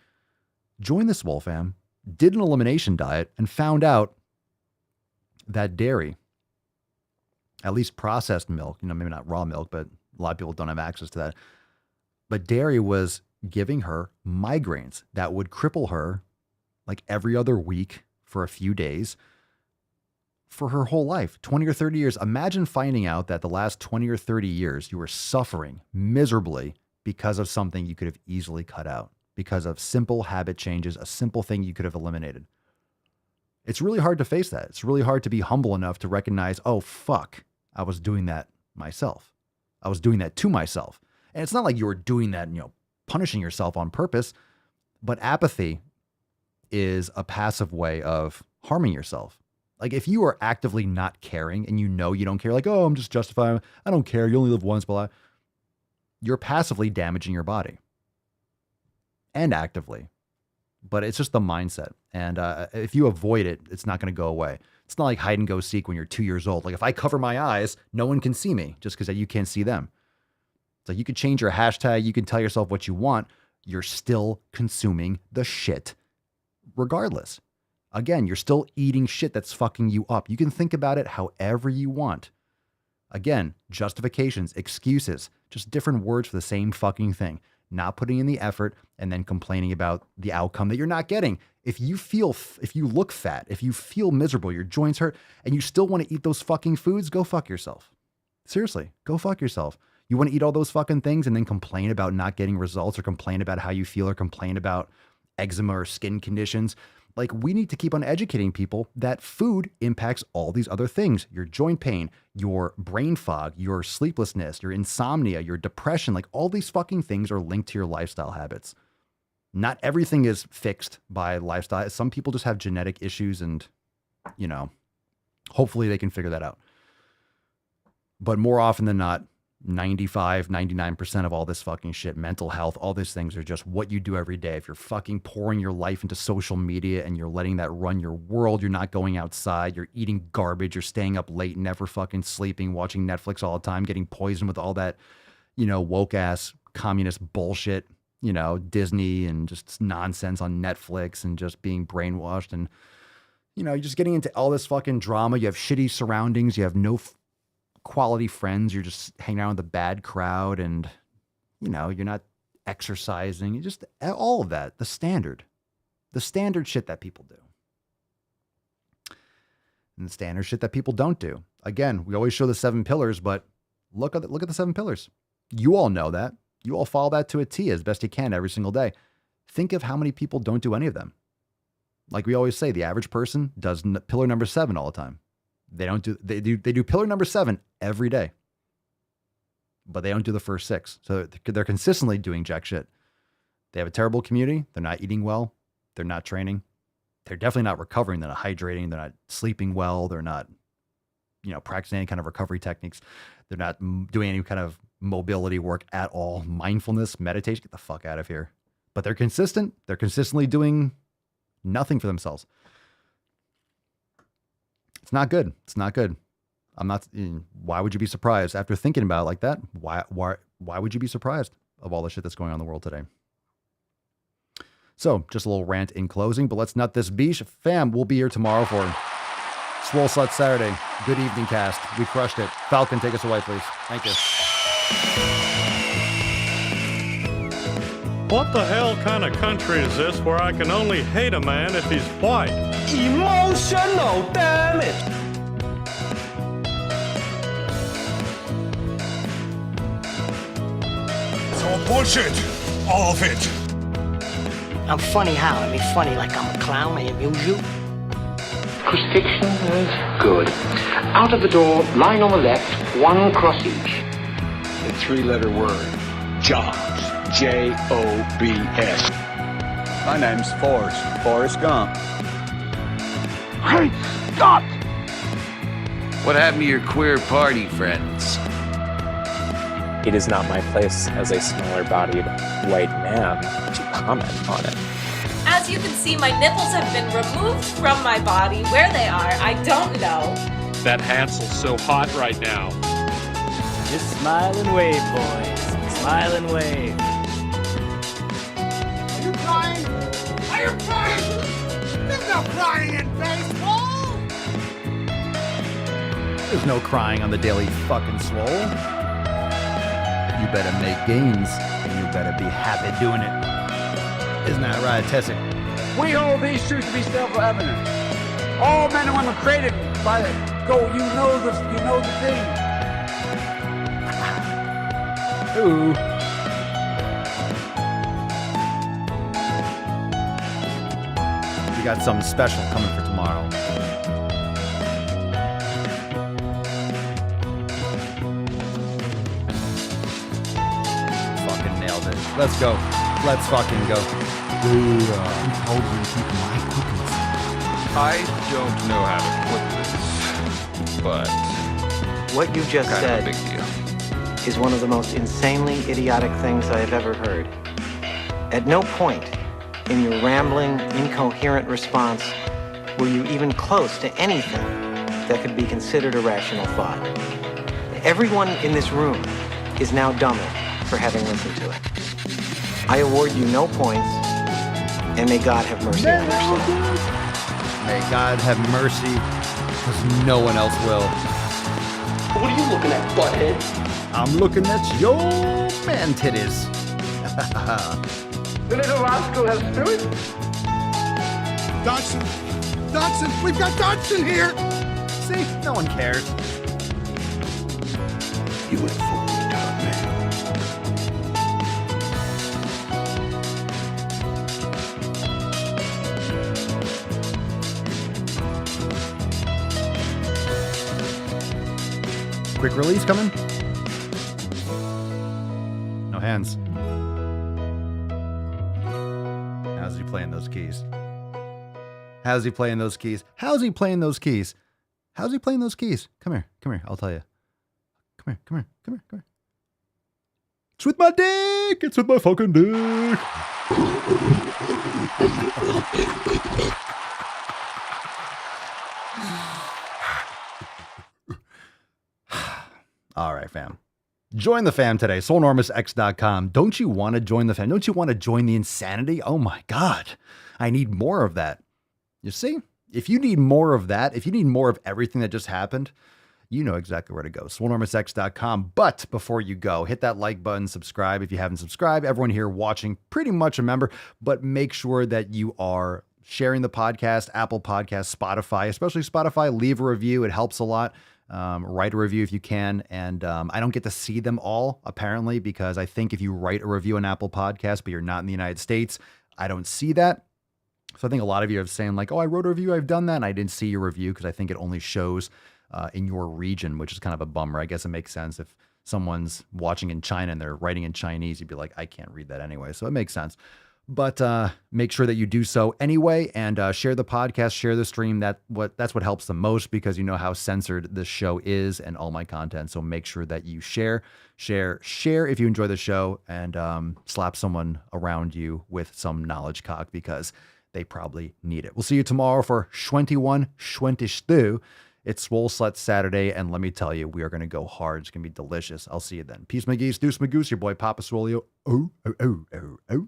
Join the SwoleFam, did an elimination diet, and found out that dairy, at least processed milk, maybe not raw milk, but a lot of people don't have access to that. But dairy was giving her migraines that would cripple her like every other week for a few days for her whole life, 20 or 30 years. Imagine finding out that the last 20 or 30 years you were suffering miserably because of something you could have easily cut out, because of simple habit changes, a simple thing you could have eliminated. It's really hard to face that. It's really hard to be humble enough to recognize, oh, fuck, I was doing that myself. I was doing that to myself. And it's not like you were doing that, punishing yourself on purpose, but apathy is a passive way of harming yourself. Like if you are actively not caring and you don't care, like, oh, I'm just justifying, I don't care, you only live once, blah, you're passively damaging your body. And actively. But it's just the mindset. And if you avoid it, it's not going to go away. It's not like hide and go seek when you're 2 years old. Like if I cover my eyes, no one can see me just because you can't see them. So you can change your hashtag. You can tell yourself what you want. You're still consuming the shit regardless. Again, you're still eating shit that's fucking you up. You can think about it however you want. Again, justifications, excuses, just different words for the same fucking thing. Not putting in the effort and then complaining about the outcome that you're not getting. If you look fat, if you feel miserable, your joints hurt, and you still want to eat those fucking foods, go fuck yourself. Seriously, go fuck yourself. You want to eat all those fucking things and then complain about not getting results or complain about how you feel or complain about eczema or skin conditions. Like, we need to keep on educating people that food impacts all these other things. Your joint pain, your brain fog, your sleeplessness, your insomnia, your depression, like all these fucking things are linked to your lifestyle habits. Not everything is fixed by lifestyle. Some people just have genetic issues and, hopefully they can figure that out. But more often than not, 95, 99% of all this fucking shit, mental health, all these things are just what you do every day. If you're fucking pouring your life into social media and you're letting that run your world, you're not going outside, you're eating garbage, you're staying up late, never fucking sleeping, watching Netflix all the time, getting poisoned with all that, woke ass communist bullshit, Disney and just nonsense on Netflix and just being brainwashed. And, you're just getting into all this fucking drama. You have shitty surroundings. You have no quality friends. You're just hanging out with a bad crowd and, you're not exercising. You just, all of that, the standard shit that people do. And the standard shit that people don't do. Again, we always show the 7 pillars, but look at the 7 pillars. You all know that. You all follow that to a T as best you can every single day. Think of how many people don't do any of them. Like we always say, the average person does pillar number 7 all the time. They do pillar number 7 every day, but they don't do the first 6. So they're consistently doing jack shit. They have a terrible community. They're not eating well. They're not training. They're definitely not recovering. They're not hydrating. They're not sleeping well. They're not, practicing any kind of recovery techniques. They're not doing any kind of mobility work at all. Mindfulness, meditation, get the fuck out of here. But they're consistent. They're consistently doing nothing for themselves. It's not good. It's not good. Why would you be surprised after thinking about it like that? Why would you be surprised of all the shit that's going on in the world today? So just a little rant in closing, but let's nut this beach. Fam, we'll be here tomorrow for Swole Slut Saturday. Good evening cast. We crushed it. Falcon, take us away, please. Thank you. What the hell kind of country is this where I can only hate a man if he's white? Emotional damage. It's all bullshit. All of it. I'm funny how? I mean funny like I'm a clown, I amuse you? Crucifixion is good. Out of the door, line on the left, 1 cross each. The 3-letter word. Jobs. J-O-B-S. My name's Forrest Gump. Hey, stop! What happened to your queer party friends? It is not my place as a smaller-bodied white man to comment on it. As as you can see, my nipples have been removed from my body. Where they are, I don't know. That Hansel's so hot right now. Just smile and wave, boys. Smile and wave. Are you crying? Are you crying? There's no crying in baseball! There's no crying on the Daily fucking Swole. You better make gains, and you better be happy doing it. Isn't that right, Tessic? We hold these truths to be self-evident. All men and women created by the you know the thing. Ooh. We got something special coming for tomorrow. Fucking nailed it. Let's go. Let's fucking go. Dude, I'm told you to keep my cookies. I don't know how to put this, but what you just kind said of a big deal. is one of the most insanely idiotic things I have ever heard. At no point in your rambling, incoherent response were you even close to anything that could be considered a rational thought. Everyone in this room is now dumber for having listened to it. I award you no points, and may God have mercy on your soul. May God have mercy, because no one else will. What are you looking at, butthead? I'm looking at your man titties. The little rascal has spirit? Dodson! Dodson! We've got Dodson here! See? No one cares. You would fool me, dog man. Quick release coming. No hands. How's he playing those keys? How's he playing those keys? How's he playing those keys? How's he playing those keys? Come here. Come here. I'll tell you. Come here. Come here. Come here. Come here. It's with my dick. It's with my fucking dick. All right, fam. Join the fam today. SwoleNormousX.com. Don't you want to join the fam? Don't you want to join the insanity? Oh my God. I need more of that. You see? If you need more of that, if you need more of everything that just happened, you know exactly where to go. SwoleNormousX.com. But before you go, hit that like button, subscribe if you haven't subscribed. Everyone here watching, pretty much a member, but make sure that you are sharing the podcast, Apple Podcasts, Spotify, especially Spotify. Leave a review. It helps a lot. Write a review if you can. And I don't get to see them all, apparently, because I think if you write a review on Apple Podcasts, but you're not in the United States, I don't see that. So I think a lot of you are saying like, oh, I wrote a review, I've done that, and I didn't see your review because I think it only shows in your region, which is kind of a bummer. I guess it makes sense if someone's watching in China and they're writing in Chinese, you'd be like, I can't read that anyway. So it makes sense. But make sure that you do so anyway, and share the podcast, share the stream. That's what helps the most, because you know how censored this show is and all my content. So make sure that you share if you enjoy the show, and slap someone around you with some knowledge cock, because they probably need it. We'll see you tomorrow for 21-22. It's Swole Slut Saturday, and let me tell you, we are going to go hard. It's going to be delicious. I'll see you then. Peace, my geese. Deuce, my goose. Your boy, Papa Swolio. Oh, oh, oh, oh, oh.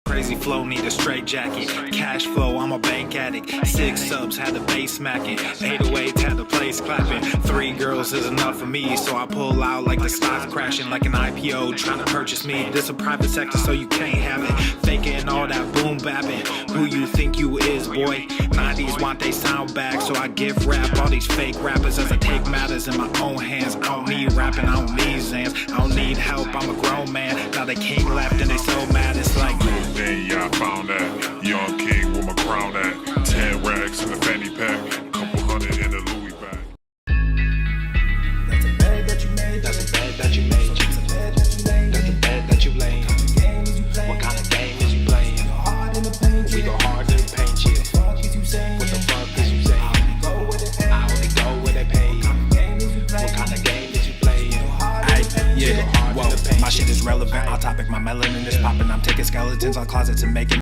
Crazy flow, need a straight jacket. Cash flow, I'm a bank addict. 6 subs, had the bass smacking. 808, had the place clapping. 3 girls is enough for me, so I pull out like the stocks crashing. Like an IPO, trying to purchase me. This a private sector, so you can't have it. Faking all that boom bapping. Who you think you is, boy? 90s want they sound back, so I give rap all these fake rappers as I take matters in my own hands. I don't need rapping, I don't need Zans. I don't need help, I'm a grown man. Now they king left and they so mad, it's like... Yeah, I found that. Young king with my crown at. 10 racks in the fanny pack. Couple hundred in the Louis bag. That's a bag that you made. That's a bag that you made. That's a bag that you made. That's a bag that you laid. What kind of game is you playing? We go hard in the paint, yeah. What the fuck is you saying? I only go where they pay. What kind of game is you playing? Yeah, whoa. My shit is relevant, on topic. My melanin is popping. I'm taking skeletons on closets and making